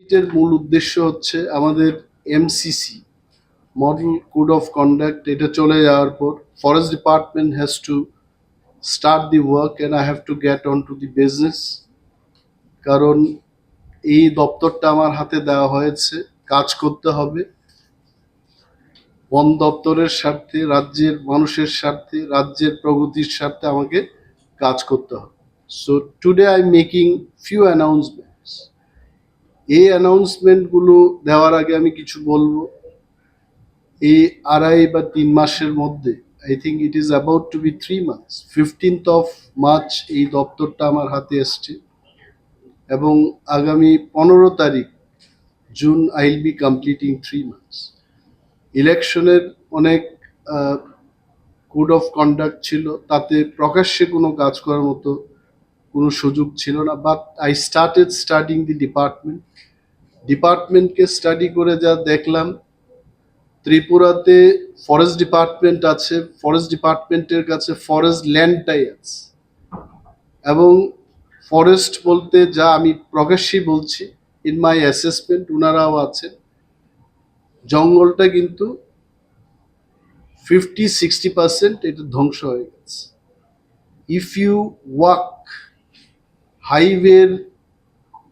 এটার মূল উদ্দেশ্য হচ্ছে আমাদের MCC model code of conduct এটা চলে যাওয়ার পর forest department has to start the work and I have to get on to the business. কারণ এই দপ্তরটা আমার হাতে দেওয়া হয়েছে, কাজ করতে হবে বন দপ্তরের স্বার্থে, রাজ্যের মানুষের স্বার্থে, রাজ্যের প্রগতির স্বার্থে আমাকে কাজ করতে হবে। So today I am making few announcements. এই অ্যানাউন্সমেন্টগুলো দেওয়ার আগে আমি কিছু বলবো। এই 2.5 বা 3 মাসের মধ্যে, I think it is about to be 3 months, 15th of March এই দপ্তরটা আমার হাতে এসছে এবং আগামী 15 তারিখ June I will be completing 3 months. ইলেকশনের অনেক কোড অফ কন্ডাক্ট ছিল, তাতে প্রকাশ্যে কোনো কাজ করার মতো কোনো সুযোগ ছিল না, বাট আই স্টার্টেড স্টাডিং দি ডিপার্টমেন্টকে স্টাডি করে যা দেখলাম, ত্রিপুরাতে ফরেস্ট ডিপার্টমেন্ট আছে, ফরেস্ট ডিপার্টমেন্টের কাছে ফরেস্ট ল্যান্ডটাই আছে এবং ফরেস্ট বলতে যা আমি প্রকাশ্যেই বলছি, ইন মাই অ্যাসেসমেন্ট ওনারাও আছেন, জঙ্গলটা কিন্তু 50-60% এটা ধ্বংস হয়ে গেছে। ইফ ইউ ওয়াক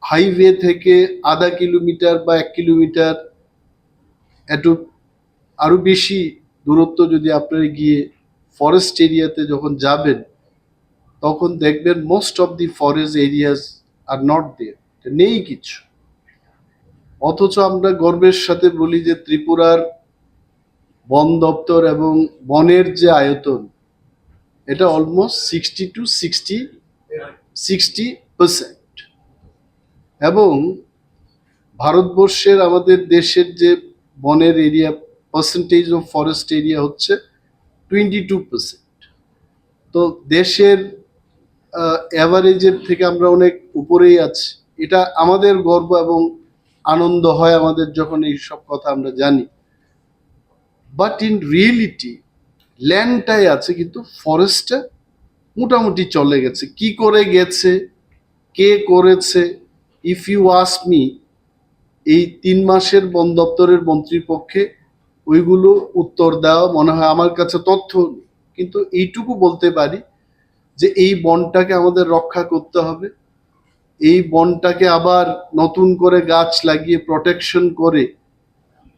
হাইওয়ে থেকে আধা কিলোমিটার বা 1 কিলোমিটার একটু আরো বেশি দূরত্ব যদি আপনারা গিয়ে ফরেস্ট এরিয়াতে যখন যাবেন, তখন দেখবেন most of the forest areas are not there, নেই কিছু। অথচ আমরা গর্বের সাথে বলি যে ত্রিপুরার বন দপ্তর এবং বনের যে আয়তন, এটা অলমোস্ট 60% এবং ভারতবর্ষের আমাদের দেশের যে বনের area percentage of forest area হচ্ছে 22%। তো দেশের অ্যাভারেজের থেকে আমরা অনেক উপরেই আছি। এটা আমাদের গর্ব এবং আনন্দ হয় আমাদের যখন এই সব কথা আমরা জানি। বাট ইন রিয়েলিটি ল্যান্ডটাই আছে কিন্তু ফরেস্টটা মোটামুটি চলে গেছে। কি করে গেছে, কে করেছে, ইফ ইউ আস্ক মি, এই 3 মাসের বন দপ্তরের মন্ত্রীর পক্ষে ওইগুলো উত্তর দেওয়া মনে হয় আমার কাছে তথ্য নেই। কিন্তু এইটুকু বলতে পারি যে এই বনটাকে আমাদের রক্ষা করতে হবে, এই বনটাকে আবার নতুন করে গাছ লাগিয়ে প্রোটেকশন করে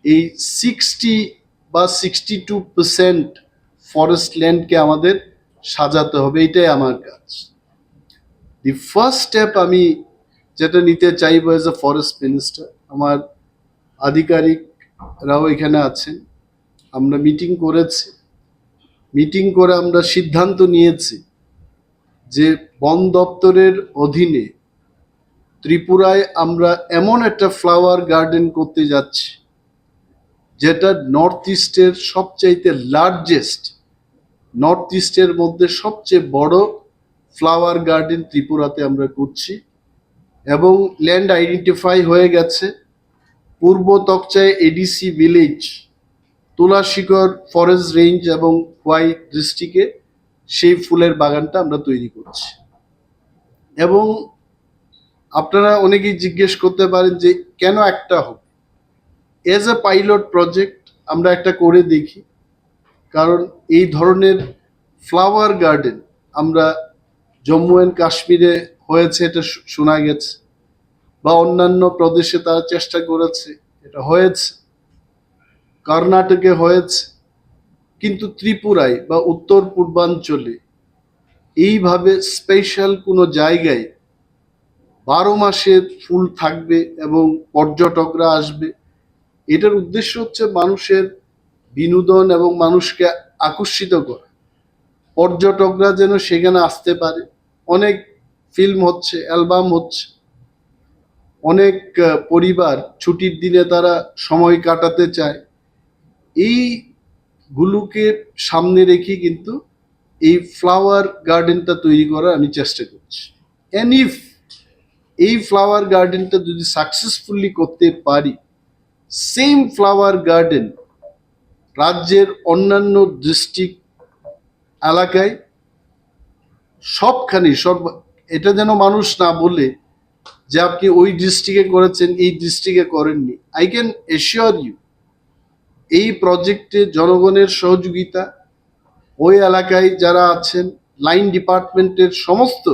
এই 60 বা 62% ফরেস্ট ল্যান্ডকে আমাদের সাজাতে হবে। এইটাই আমার কাজ। দি ফার্স্ট স্টেপ আমি যেটা নিতে চাইবো এজ এ ফরেস্ট মিনিস্টার, আমার আধিকারিকরাও এখানে আছেন, আমরা মিটিং করেছি, মিটিং করে আমরা সিদ্ধান্ত নিয়েছি যে বন দপ্তরের অধীনে ত্রিপুরায় আমরা এমন একটা ফ্লাওয়ার গার্ডেন করতে যাচ্ছি যেটা নর্থ ইস্টের সবচাইতে লার্জেস্ট, নর্থ ইস্টের মধ্যে সবচেয়ে বড় ফ্লাওয়ার গার্ডেন ত্রিপুরাতে আমরা করছি এবং ল্যান্ড আইডেন্টিফাই হয়ে গেছে। পূর্ব তকচায় এডিসি ভিলেজ, তুলাশিকর ফরেস্ট রেঞ্জ এবং খোয়াই ডিস্ট্রিক্টে সেই ফুলের বাগানটা আমরা তৈরি করছি। এবং আপনারা অনেকেই জিজ্ঞেস করতে পারেন যে কেন একটা হবে, এজ এ পাইলট প্রজেক্ট আমরা একটা করে দেখি। কারণ এই ধরনের ফ্লাওয়ার গার্ডেন আমরা জম্মু অ্যান্ড কাশ্মীরে হয়েছে এটা শোনা গেছে, বা অন্যান্য প্রদেশে তারা চেষ্টা করেছে, এটা হয়েছে, কর্ণাটকে হয়েছে, কিন্তু ত্রিপুরায় বা উত্তর পূর্বাঞ্চলে এইভাবে স্পেশাল কোনো জায়গায় 12 মাসে ফুল থাকবে এবং পর্যটকরা আসবে, এটার উদ্দেশ্য হচ্ছে মানুষের বিনোদন এবং মানুষকে আকর্ষিত করা, পর্যটকরা যেন সেখানে আসতে পারে। অনেক ফিল্ম হচ্ছে, অ্যালবাম হচ্ছে, অনেক পরিবার ছুটির দিনে তারা সময় কাটাতে চায়। এইগুলোকে সামনে রেখে কিন্তু এই ফ্লাওয়ার গার্ডেনটা তৈরি করার আমি চেষ্টা করছি। অ্যান্ড ইফ এই ফ্লাওয়ার গার্ডেনটা যদি সাকসেসফুলি করতে পারি, সেম ফ্লাওয়ার গার্ডেন রাজ্যের অন্যান্য ডিস্ট্রিক্ট এলাকায় সবখানে, এটা যেন মানুষ না বলে যে আপনি ওই ডিস্ট্রিক্টে করেছেন, এই ডিস্ট্রিক্টে করেননি। আই ক্যান এশিওর ইউ, এই প্রজেক্টে জনগণের সহযোগিতা, ওই এলাকায় যারা আছেন, লাইন ডিপার্টমেন্টের সমস্ত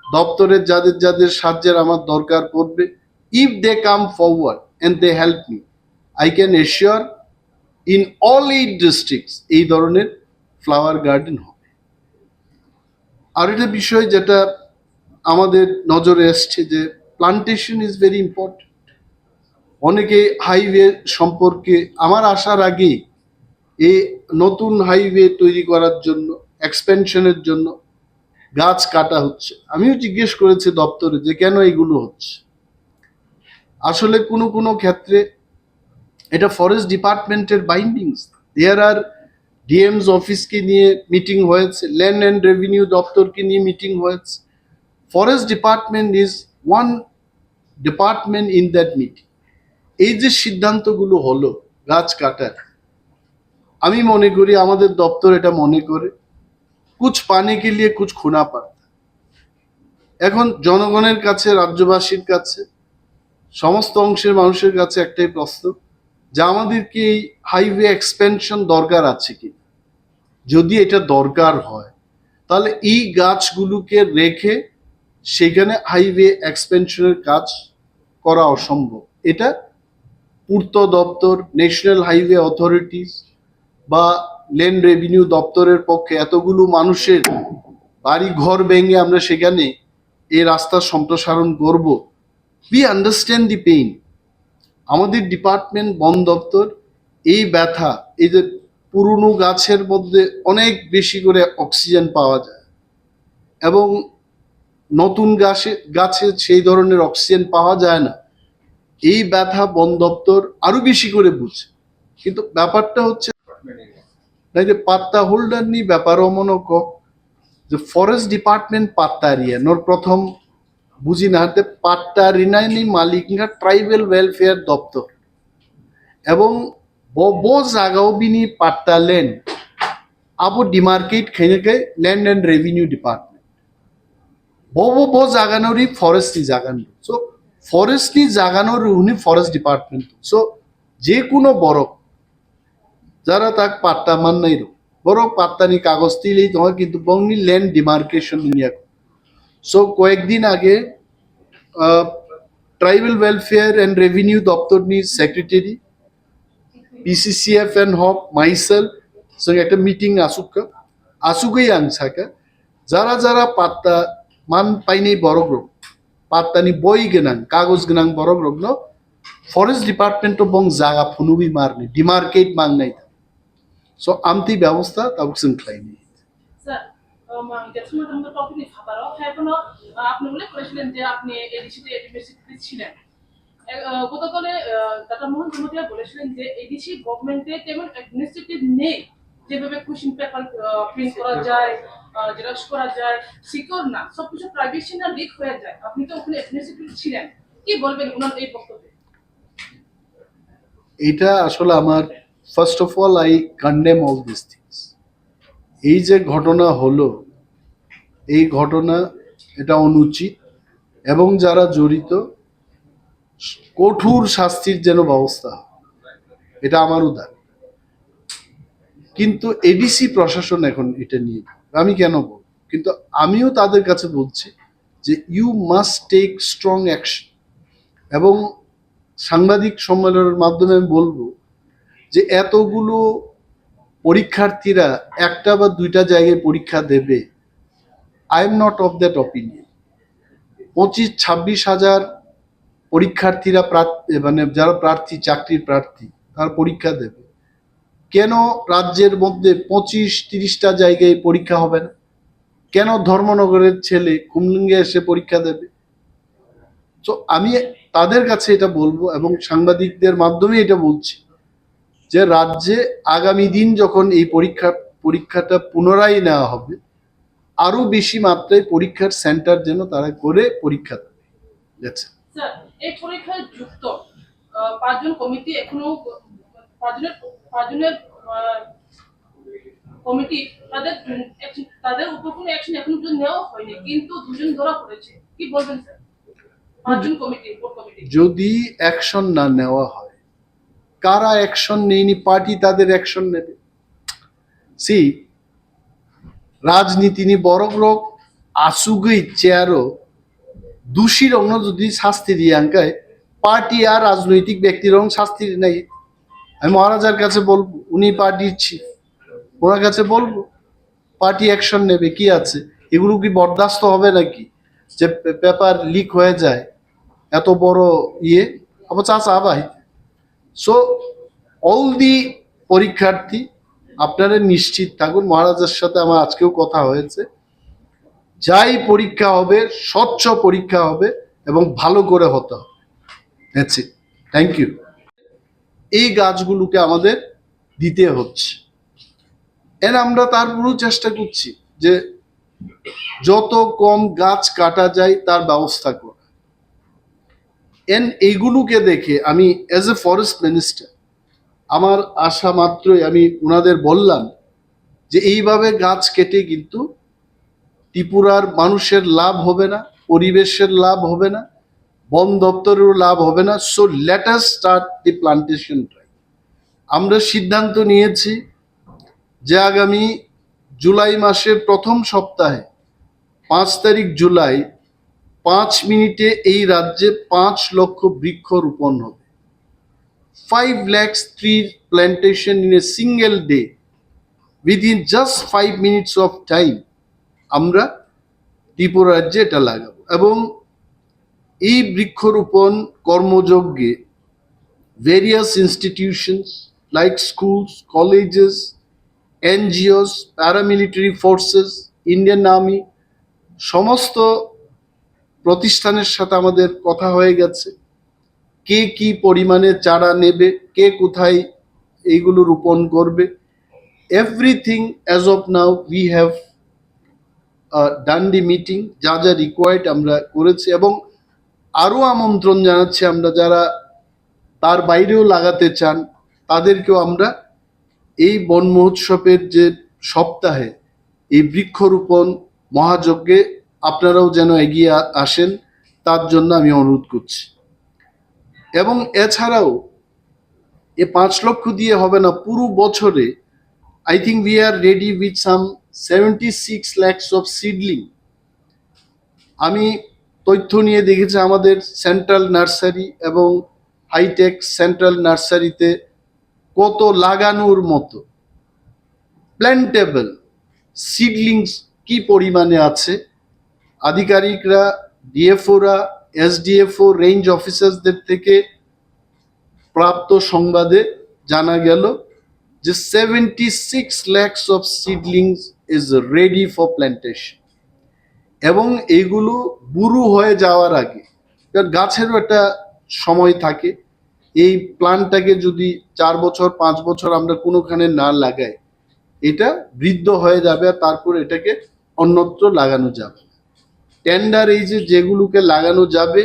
দপ্তরের যাদের যাদের সাহায্যের আমার দরকার পড়বে, if they come forward and they help me, I can assure in all 8 districts এই ধরনের ফ্লাওয়ার গার্ডেন হবে। আর একটা বিষয় যেটা আমাদের নজরে এসছে, যে প্লান্টেশন ইজ ভেরি ইম্পর্টেন্ট। অনেকে হাইওয়ে সম্পর্কে, আমার আসার আগে এই নতুন হাইওয়ে তৈরি করার জন্য, এক্সপেনশনের জন্য গাছ কাটা হচ্ছে। আমিও জিজ্ঞেস করেছি দপ্তরে যে কেন এগুলো হচ্ছে। আসলে কোনো কোনো ক্ষেত্রে এটা ফরেস্ট ডিপার্টমেন্টের বাইন্ডিংস। দেয়ার আর ডিএমস অফিসকে নিয়ে মিটিং হয়েছে, ল্যান্ড অ্যান্ড রেভিনিউ দপ্তরকে নিয়ে মিটিং হয়েছে। Forest department is one department in that meeting. এই যে সিদ্ধান্তগুলো হলো গাছ কাটার, আমি মনে করি আমাদের দপ্তর এটা মনে করে কুছ পানে কে লিয়ে কুছ খুনা পাড়তা। এখন জনগণের কাছে, রাজ্যবাসীর কাছে, সমস্ত অংশের মানুষের কাছে একটাই প্রশ্ন, যে আমাদেরকে এই হাইওয়ে এক্সপেনশন দরকার আছে কি? যদি এটা দরকার হয় তাহলে এই গাছগুলোকে রেখে সেখানে হাইওয়ে এক্সপেনশনের কাজ করা অসম্ভব। এটা পূর্ত দপ্তর, ন্যাশনাল হাইওয়ে অথরিটিস বা ল্যান্ড রেভিনিউ দপ্তরের পক্ষে এতগুলো মানুষের বাড়ি ঘর ভেঙে আমরা সেখানে এই রাস্তার সম্প্রসারণ করব। We understand the pain. আমাদের ডিপার্টমেন্ট, বন দপ্তর এই ব্যথা, এই যে পুরনো গাছের মধ্যে অনেক বেশি করে অক্সিজেন পাওয়া যায় এবং নতুন গাছে সেই ধরনের অক্সিজেন পাওয়া যায় না, এই ব্যথা বন দপ্তর আরো বেশি করে বুঝে। কিন্তু ব্যাপারটা হচ্ছে যে পাত্তা হোল্ডার নি ব্যাপারও মনে যে ফরেস্ট ডিপার্টমেন্ট পাত্তারিয়া নোর প্রথম বুঝি না হাতে পাট্টারিনাইনি মালিকরা ট্রাইবেল ওয়েলফেয়ার দপ্তর এবং বো জাগাও বিনি পাট্টা ল্যান্ড আবো ডিমার্কেট খেয়ে ল্যান্ড অ্যান্ড রেভিনিউ ডিপার্টমেন্ট বো জাগানোরই ফরেস্টই জাগানো। সো ফরেস্টই জাগানোর উনি ফরেস্ট ডিপার্টমেন্ট। সো যে কোনো বড় যারা তাক পাট্টা মান নাই রো বড় পাত্তানি কাগজ দিলেই তোমার কিন্তু বংনি ল্যান্ড ডিমার্কেশন নিয়ে। সো কয়েকদিন আগে ট্রাইবেল ওয়েলফেয়ার অ্যান্ড রেভিনিউ দপ্তরনি secretary, PCCF and Haque, myself সঙ্গে একটা মিটিং আসুকই আনসাকা যারা যারা পাত্তা মান পাইনি বড় গ্রুপ পাত্তানি বই গেনাং কাগজ গেনাং বড় গ্রুপ ন ফরেস্ট ডিপার্টমেন্ট বং জাগা ফুনুবি মারনি ডিমার্কেট মাংনাই। সো আমতি ব্যবস্থা তাবুক जों খাইনি। আপনি উল্লেখ করেছিলেন যে আপনি এডিসিতে এডমিনিস্ট্রেটর ছিলেন। গতকালে ডাক্তার মোহন জমতিয়া বলেছিলেন যে এডিসি গভর্নমেন্টে তেমন অ্যাডমিনিস্ট্রেটিভ নেই, যেভাবে কোশ্চেন পেপার প্রিন্ট করা যায়, জেরক্স করা যায়, সিকিউর না, সবকিছু প্রাইভেসি না লিক হয়ে যায়। আপনি তো ওখানে অ্যাডমিনিস্ট্রেটর ছিলেন, কি বলবেন ওনার এই বক্তব্যে? এটা আসলে আমার first of all I condemn all this things. এই যে ঘটনা হলো, এই ঘটনা এটা অনুচিত এবং যারা জড়িত কঠোর শাস্তির যেন ব্যবস্থা হয়, এটা আমারও দাবি। কিন্তু এডিসি প্রশাসন এখন এটা নিয়ে, আমি কেন বলবো, কিন্তু আমিও তাদের কাছে বলছি যে you must take strong action. এবং সাংবাদিক সম্মেলনের মাধ্যমে আমি বলবো যে এতগুলো পরীক্ষার্থীরা একটা বা দুইটা জায়গায় পরীক্ষা দেবে, I am not of that opinion. 25-26 হাজার পরীক্ষার্থীরা মানে যারা প্রার্থী, চাকরির প্রার্থী, তার পরীক্ষা দেবে, কেন রাজ্যের মধ্যে 25-30টা জায়গায় পরীক্ষা হবে না? কেন ধর্মনগরের ছেলে কুমলিঙ্গে এসে পরীক্ষা দেবে? তো আমি তাদের কাছে এটা বলবো এবং সাংবাদিকদের মাধ্যমে এটা বলছি যে রাজ্যে আগামী দিন যখন এই পরীক্ষাটা পুনরায় নেওয়া হবে, আরো বেশি মাত্রায় পরীক্ষার সেন্টার যেন তারা করে পরীক্ষা দেবে। স্যার, এই পরীক্ষায় যুক্ত 5 জন কমিটি এখনো 5 জনের কমিটি তাদের উপর কোনো অ্যাকশন এখনো পর্যন্ত নেওয়া হয়নি, কিন্তু 2 জন ধরা পড়েছে, কি বলবেন স্যার? 5 জন কমিটি, কোর কমিটি। যদি অ্যাকশন না নেওয়া হয়, কারা অ্যাকশন নেয়নি, পার্টি তাদের অ্যাকশন নেবে। সি রাজনীতি নি বড় রোগ আসুগই চেয়ারও দোষী রঙ যদি শাস্তি দিয়ে আঙ্কায়, পার্টি আর রাজনৈতিক ব্যক্তির রঙ শাস্তি নেই। আমি মহারাজার কাছে বলবো, উনি পার্টির চিফ, ওনার কাছে বলবো, পার্টি অ্যাকশন নেবে। কি আছে, এগুলো কি বরদাস্ত হবে নাকি যে পেপার লিক হয়ে যায় এত বড় ইয়ে? আবার চাচা ভাই, সো অল দি পরীক্ষার্থী আপনারা নিশ্চিত থাকুন, মহারাজের সাথে আমার আজকেও কথা হয়েছে, যাই পরীক্ষা হবে স্বচ্ছ পরীক্ষা হবে এবং ভালো করে হতে হবে। That's it, thank you. এই গাছগুলোকে আমাদের দিতে হচ্ছে, এর আমরা তারপরেও চেষ্টা করছি যে যত কম গাছ কাটা যায় তার ব্যবস্থা করা। এন এইগুলোকে দেখে আমি অ্যাজ এ ফরেস্ট মিনিস্টার, আমার আশা মাত্রই আমি ওনাদের বললাম যে এইভাবে গাছ কেটে কিন্তু ত্রিপুরার মানুষের লাভ হবে না, পরিবেশের লাভ হবে না, বন দপ্তরেরও লাভ হবে না। সো লেট আস স্টার্ট দি প্লান্টেশন ড্রাইভ। আমরা সিদ্ধান্ত নিয়েছি যে আগামী জুলাই মাসের প্রথম সপ্তাহে 5 তারিখ জুলাই 5 মিনিটে এই রাজ্যে 5 লক্ষ বৃক্ষ রোপণ হবে। 5 lakhs tree plantation in a single day, within just 5 minutes of time আমরা ত্রিপুরা রাজ্যে এটা লাগাবো। এবং এই বৃক্ষরোপণ কর্মযজ্ঞে various institutions like schools, colleges, NGOs, paramilitary forces, Indian army, সমস্ত প্রতিষ্ঠানের সাথে আমাদের কথা হয়ে গেছে। কে কি পরিমাণে চারা নেবে, কে কোথায় এইগুলো রোপণ করবে, everything as of now we have done the meeting. যা যা রিকোয়ার্ড আমরা করেছি এবং আরও আমন্ত্রণ জানাচ্ছি, আমরা যারা তার বাইরেও লাগাতে চান তাদেরকেও আমরা এই বন মহোৎসবের যে সপ্তাহে এই বৃক্ষরোপণ মহাযজ্ঞে আপনারাও যেন এগিয়ে আসেন, তার জন্য আমি অনুরোধ করছি। এবং এছাড়াও এ 5 লক্ষ দিয়ে হবে না, পুরো বছরে I think we are ready with some 76 lakhs of seedling. আমি তথ্য নিয়ে দেখেছি আমাদের সেন্ট্রাল নার্সারি এবং হাইটেক সেন্ট্রাল নার্সারিতে কত লাগানোর মতো প্ল্যান্টেবল সিডলিংস কি পরিমাণে আছে। আধিকারিকরা, ডিএফওরা, এসডিএফও, রেঞ্জ অফিসার্সদের থেকে প্রাপ্ত সংবাদে জানা গেল যে 76 lakhs of seedlings is ready for plantation. এবং এইগুলো বুড়ো হয়ে যাওয়ার আগে, কারণ গাছেরও একটা সময় থাকে, এই প্ল্যান্টটাকে যদি 4 বছর 5 বছর আমরা কোনোখানে না লাগাই, এটা বৃদ্ধ হয়ে যাবে আর তারপর এটাকে অন্যত্র লাগানো যাবে। টেন্ডার এই যে যেগুলোকে লাগানো যাবে,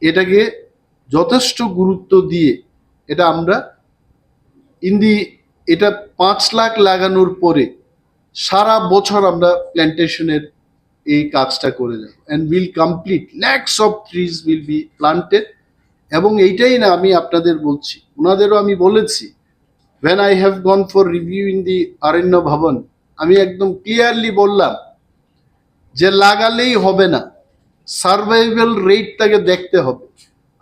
এটাকে যথেষ্ট গুরুত্ব দিয়ে এটা আমরা এটা 5 লাখ লাগানোর পরে সারা বছর আমরা প্ল্যান্টেশনের এই কাজটা করে যাব and will complete lakhs of trees will be planted. এবং এইটাই না, আমি আপনাদের বলছি, ওনাদেরও আমি বলেছি, when I have gone for review in the অরণ্য ভবন, আমি একদম ক্লিয়ারলি বললাম যে লাগালেই হবে না, সার্ভাইভাল রেটটাকে দেখতে হবে।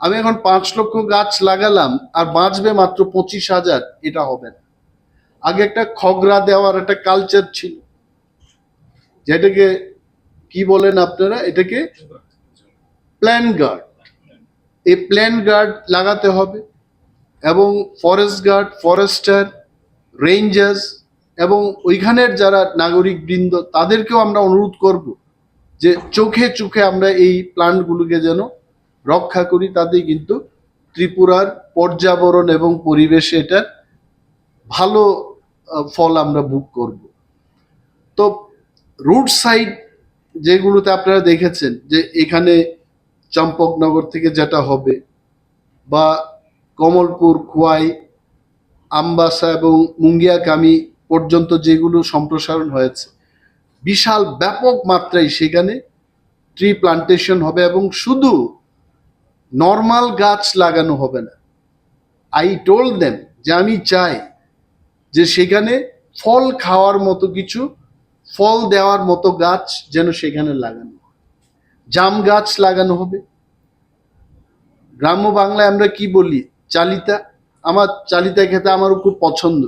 আমি এখন 5 লক্ষ গাছ লাগালাম আর বাঁচবে মাত্র 25,000, এটা হবে না। আগে একটা খগরা দেওয়ার একটা কালচার ছিল, যেটাকে কি বলেন আপনারা, এটাকে প্ল্যান গার্ড। এই প্ল্যান গার্ড লাগাতে হবে এবং ফরেস্ট গার্ড, ফরেস্টার, রেঞ্জার্স এবং ওইখানের যারা নাগরিক বৃন্দ তাদেরকেও আমরা অনুরোধ করব যে চোখে চোখে আমরা এই প্ল্যান্টগুলোকে যেন রক্ষা করি। তাতে কিন্তু ত্রিপুরার পর্যাবরণ এবং পরিবেশে এটার ভালো ফল আমরা ভোগ করব। তো রোড সাইড যেগুলোতে আপনারা দেখেছেন যে এখানে চম্পকনগর থেকে যেটা হবে, বা কমলপুর, খোয়াই, আমবাসা এবং মুঙ্গিয়াকামি পর্যন্ত যেগুলো সম্প্রসারণ হয়েছে, বিশাল ব্যাপক মাত্রায় সেখানে ট্রি প্লান্টেশন হবে। এবং শুধু নর্মাল গাছ লাগানো হবে না। আই টোল্ড দেম যে আমি চাই যে সেখানে ফল খাওয়ার মতো কিছু, ফল দেওয়ার মতো গাছ যেন সেখানে লাগানো হয়। জাম গাছ লাগানো হবে। গ্রাম্য বাংলায় আমরা কি বলি? চালিতা। আমার চালিতা খেতে আমারও খুব পছন্দ।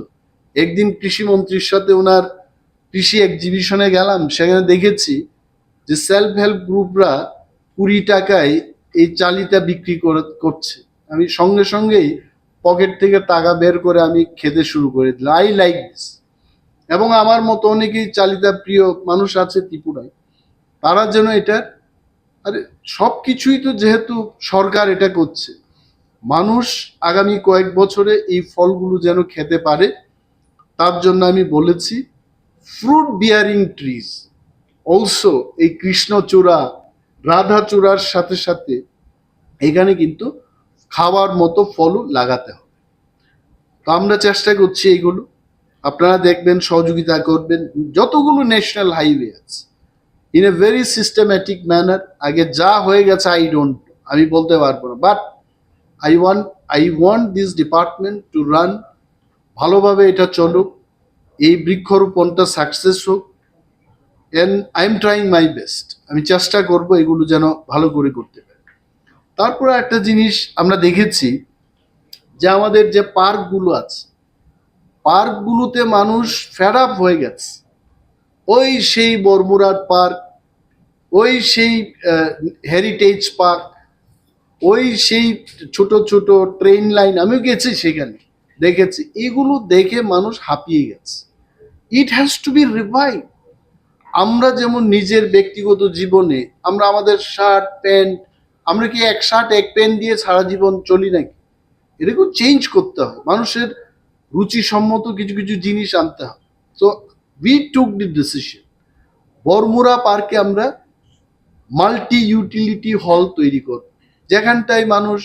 একদিন কৃষিমন্ত্রীর সাথে ওনার কৃষি এক্সিবিশনে গেলাম, সেখানে দেখেছি যে সেলফ হেল্প গ্রুপরা 20 টাকায় এই চালিতা বিক্রি করছে। আমি সঙ্গে সঙ্গেই পকেট থেকে টাকা বের করে আমি খেতে শুরু করে দিলাম। I like this. এবং আমার মতো অনেকেই চালিতা প্রিয় মানুষ আছে ত্রিপুরায়, তারা যেন এটা, আরে সব কিছুই তো যেহেতু সরকার এটা করছে, মানুষ আগামী কয়েক বছরে এই ফলগুলো যেন খেতে পারে, তার জন্য আমি বলেছি ফ্রুট বিয়ারিং ট্রিজ অলসো, এই কৃষ্ণচূড়া, রাধাচূড়ার সাথে সাথে এখানে কিন্তু খাওয়ার মতো ফলও লাগাতে হবে। তো আমরা চেষ্টা করছি এইগুলো, আপনারা দেখবেন, সহযোগিতা করবেন। যতগুলো ন্যাশনাল হাইওয়ে আছে in a very systematic manner, আগে যা হয়ে গেছে আমি বলতে পারবো না, but I want this department to run ভালোভাবে, এটা চলুক, এই বৃক্ষরোপণটা সাকসেস হোক। And I am trying my best, আমি চেষ্টা করব এগুলো যেন ভালো করে করতে পারি। তারপরে একটা জিনিস আমরা দেখেছি যে আমাদের যে পার্কগুলো আছে, পার্কগুলোতে মানুষ ফেড আপ হয়ে গেছে। ওই সেই বর্মুরার পার্ক, ওই সেই হেরিটেজ পার্ক, ওই সেই ছোট ছোট ট্রেন লাইন, আমিও গেছি সেখানে, দেখেছি, এগুলো দেখে মানুষ হাঁপিয়ে গেছে। It has to be revive. আমরা যেমন নিজের ব্যক্তিগত জীবনে আমরা আমাদের শার্ট প্যান্ট, আমরা কি এক শার্ট এক প্যান্ট দিয়ে সারা জীবন চলি নাকি? এরকম চেঞ্জ করতে হয়, মানুষের রুচিসম্মত কিছু কিছু জিনিস আনতে হয়। So we took the decision, Baramura পার্কে আমরা মাল্টি ইউটিলিটি হল তৈরি করব, যেখানটায় মানুষ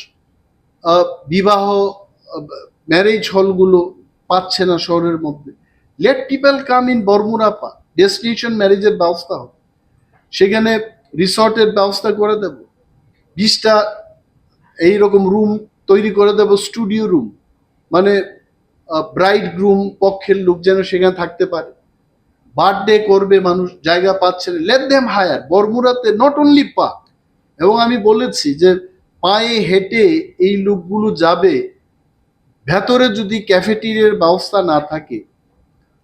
বিবাহ, ম্যারেজ হলগুলো পাচ্ছে না শহরের মধ্যে। Let people come in Baramura park, destination ম্যারেজের ব্যবস্থা হবে, সেখানে রিসর্টের ব্যবস্থা করে দেব, 20টা এইরকম রুম তৈরি করে দেব, স্টুডিও রুম, মানে ব্রাইড গ্রুম পক্ষের লোক যেন সেখানে থাকতে পারে। বার্থডে করবে মানুষ, জায়গা পাচ্ছে না, লেট দেম হায়ার। বরমুরাতে নট অনলি পার্ক, এবং আমি বলেছি যে পায়ে হেঁটে এই লোকগুলো যাবে, ভেতরে যদি ক্যাফেটেরিয়ার ব্যবস্থা না থাকে,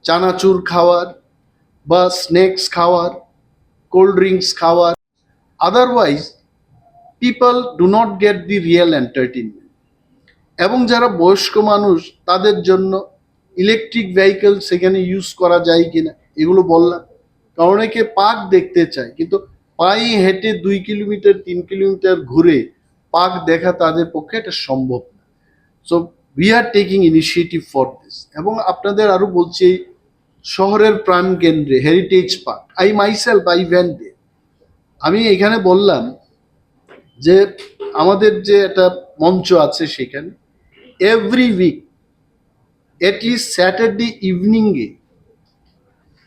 চানাচুর খাওয়ার বা স্ন্যাক্স খাওয়ার, কোল্ড ড্রিঙ্কস খাওয়ার, otherwise people do not get the real entertainment. এবং যারা বয়স্ক মানুষ, তাদের জন্য ইলেকট্রিক ভেহিকেল সেখানে ইউজ করা যায় কিনা এগুলো বললাম। কারণ অনেকে পার্ক দেখতে চায়, কিন্তু পায়ে হেঁটে 2 কিলোমিটার 3 কিলোমিটার ঘুরে পার্ক দেখা তাদের পক্ষে এটা সম্ভব না। So we are taking initiative for this. এবং আপনাদের আরো বলছি, শহরের প্রাণ কেন্দ্রে heritage park, I myself I went there. আমি এখানে বললাম যে আমাদের যে একটা মঞ্চ আছে, সেখানে এভরি উইক অ্যাটলিস্ট স্যাটারডে ইভিনিংয়ে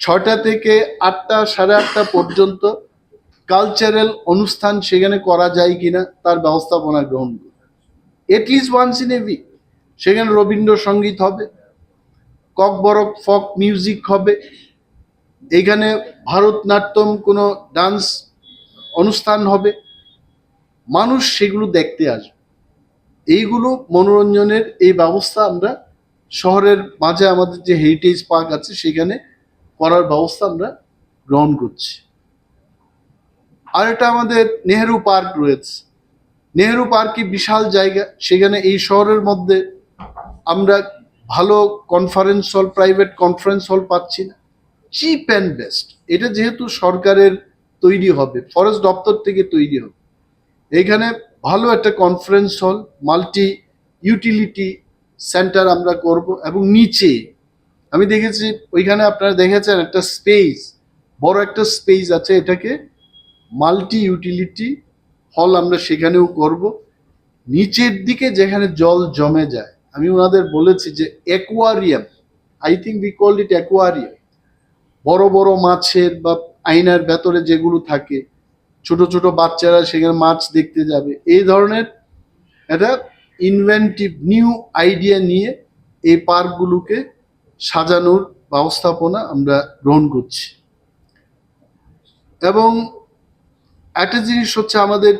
6টা থেকে 8টা, 8:30 পর্যন্ত কালচারাল অনুষ্ঠান সেখানে করা যায় কিনা তার ব্যবস্থাপনা গ্রহণ করবে। At least once in a week সেখানে রবীন্দ্রসঙ্গীত হবে, ককবরক ফক মিউজিক হবে, এখানে ভারতনাট্যম কোনো ডান্স অনুষ্ঠান হবে, মানুষ সেগুলো দেখতে আসবে। এইগুলো মনোরঞ্জনের এই ব্যবস্থা আমরা শহরের মাঝে আমাদের যে হেরিটেজ পার্ক আছে সেখানে করার ব্যবস্থা আমরা গ্রহণ করছি। আর এটা আমাদের নেহেরু পার্ক রয়েছে। নেহেরু পার্কে বিশাল জায়গা, সেখানে এই শহরের মধ্যে আমরা ভালো conference hall, private conference hall পাচ্ছি না, চিপ অ্যান্ড বেস্ট। এটা যেহেতু সরকারের তৈরি হবে, ফরেস্ট দপ্তর থেকে তৈরি হবে, এইখানে ভালো একটা conference hall, multi utility centre আমরা করব। এবং নিচে আমি দেখেছি, ওইখানে আপনারা দেখেছেন একটা স্পেস, বড় একটা স্পেস আছে, এটাকে মাল্টি ইউটিলিটি হল আমরা সেখানেও করব। নিচের দিকে যেখানে জল জমে যায়, আমি ওনাদের বলেছি যে aquarium, I think we call it aquarium, বড় বড় মাছের বা আয়নার ভেতরে যেগুলো থাকে, ছোট ছোট বাচ্চারা সেখানে মাছ দেখতে যাবে, এই ধরনের একটা ইনভেন্টিভ নিউ আইডিয়া নিয়ে এই পার্কগুলোকে সাজানোর ব্যবস্থাপনা আমরা গ্রহণ করছি। এবং একটা জিনিস হচ্ছে, আমাদের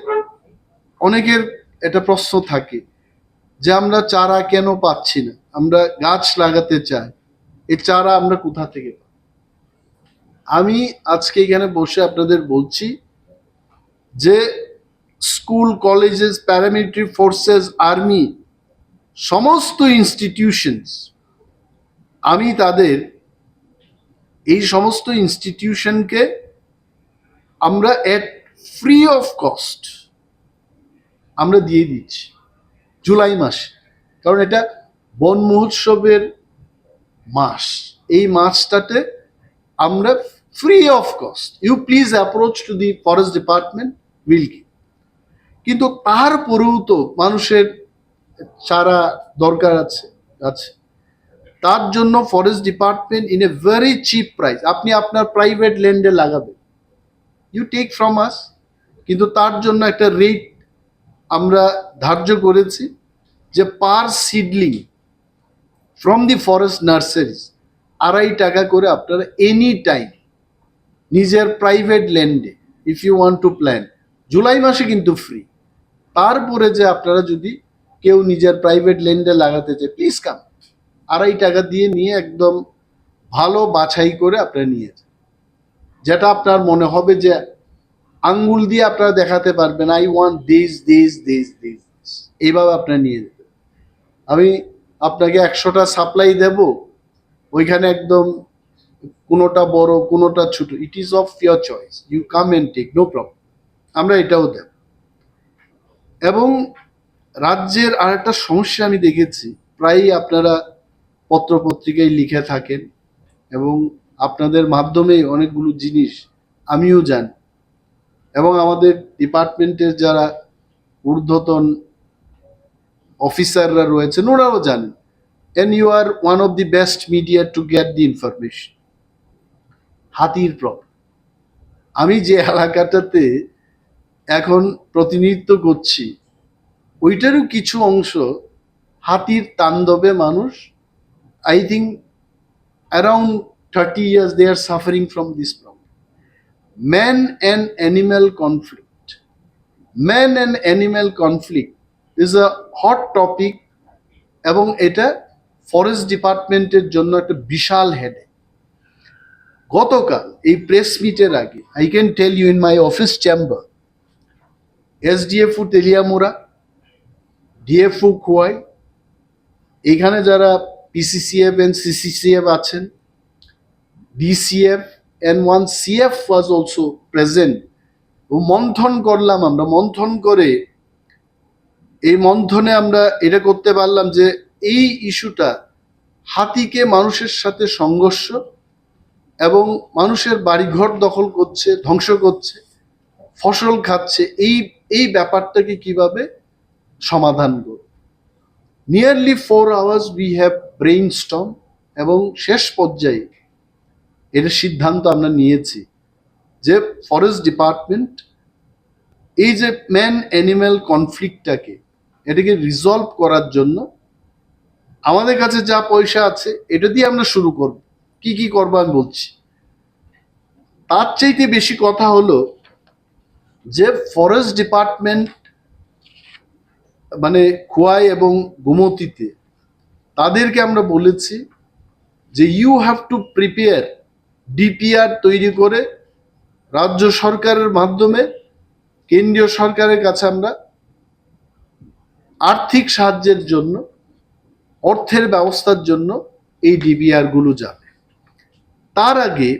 অনেকের একটা প্রশ্ন থাকে যে আমরা চারা কেন পাচ্ছি না, আমরা গাছ লাগাতে চাই, এই চারা আমরা কোথা থেকে পাই? আমি আজকে এখানে বসে আপনাদের বলছি যে school, colleges, paramilitary forces, army, সমস্ত ইনস্টিটিউশনস, আমি তাদের এই সমস্ত ইনস্টিটিউশনকে আমরা এট ফ্রি অফ কস্ট আমরা দিয়ে দিচ্ছি জুলাই মাসে, কারণ এটা বন মহোৎসবের মাস। এই মাসটাতে আমরা free of cost, you please approach to the forest department, will give. কিন্তু তারপরেও তো মানুষের চারা দরকার আছে। তার জন্য forest department in a very cheap price, আপনি আপনার প্রাইভেট ল্যান্ডে লাগাবেন, ইউ টেক ফ্রম আস, কিন্তু তার জন্য একটা রেট আমরা ধার্য করেছি যে per seedling from the forest nurseries 2.5 টাকা করে আপনারা এনি টাইম নিজের প্রাইভেট ল্যান্ডে, if you want to plan, July মাসে কিন্তু ফ্রি। তারপরে যে আপনারা যদি কেউ নিজের প্রাইভেট ল্যান্ডে লাগাতে চায়, প্লিজ কাম, 2.5 টাকা দিয়ে নিয়ে একদম ভালো বাছাই করে আপনারা নিয়ে যান। যেটা আপনার মনে হবে যে আঙ্গুল দিয়ে আপনারা দেখাতে পারবেন, I want this this this this, এইভাবে আপনারা নিয়ে যেতে। আমি আপনাকে 100টা সাপ্লাই দেব, ওইখানে একদম কোনোটা বড় কোনোটা ছোট, it is of your choice, you come and take, no problem, আমরা এটাও দেব। এবং রাজ্যের আর একটা সমস্যা আমি দেখেছি, প্রায়ই আপনারা পত্রপত্রিকায় লিখে থাকেন এবং আপনাদের মাধ্যমে অনেকগুলো জিনিস আমিও জানি, এবং আমাদের ডিপার্টমেন্টের যারা ঊর্ধ্বতন অফিসাররা রয়েছেন ওরাও জানেন, and you are one of the best media to get the information. হাতির প্রবলেম, আমি যে এলাকাটাতে এখন প্রতিনিধিত্ব করছি ওইটারও কিছু অংশ হাতির তাণ্ডবে মানুষ, I think around 30 years they are suffering from this problem. Man and animal conflict, man and animal conflict is a hot topic, এবং এটা ফরেস্ট ডিপার্টমেন্টের জন্য একটা বিশাল হেডেক। গতকাল এই প্রেস মিটের আগে, I can tell you, in my office chamber, SDFO Teliamura, DFO Khowai, এখানে যারা পিসিসিএফ এন্ড সিসিসিএফ আছেন, DCF and one CF was also present. মন্থন করলাম, আমরা মন্থন করে এই মন্থনে আমরা এটা করতে পারলাম যে এই ইস্যুটা, হাতিকে মানুষের সাথে সংঘর্ষ এবং মানুষের বাড়িঘর দখল করছে, ধ্বংস করছে, ফসল খাচ্ছে, এই ব্যাপারটাকে কিভাবে সমাধান করব। Nearly 4 hours we have brainstorm, এবং শেষ পর্যায়ে এর সিদ্ধান্ত আমরা নিয়েছি যে ফরেস্ট ডিপার্টমেন্ট এই যে ম্যান অ্যানিম্যাল কনফ্লিক্টটাকে, এটাকে রিজলভ করার জন্য আমাদের কাছে যা পয়সা আছে এটা দিয়ে আমরা শুরু করব। কি কি করবো আমি বলছি। তার চাইতে বেশি কথা হলো যে ফরেস্ট ডিপার্টমেন্ট মানে খোয়াই এবং গোমতীতে তাদেরকে আমরা বলেছি যে you have to prepare DPR তৈরি করে রাজ্য সরকারের মাধ্যমে কেন্দ্রীয় সরকারের কাছে আমরা আর্থিক সাহায্যের জন্য, অর্থের ব্যবস্থার জন্য এই ডিপিআর গুলো যাবে। তার আগে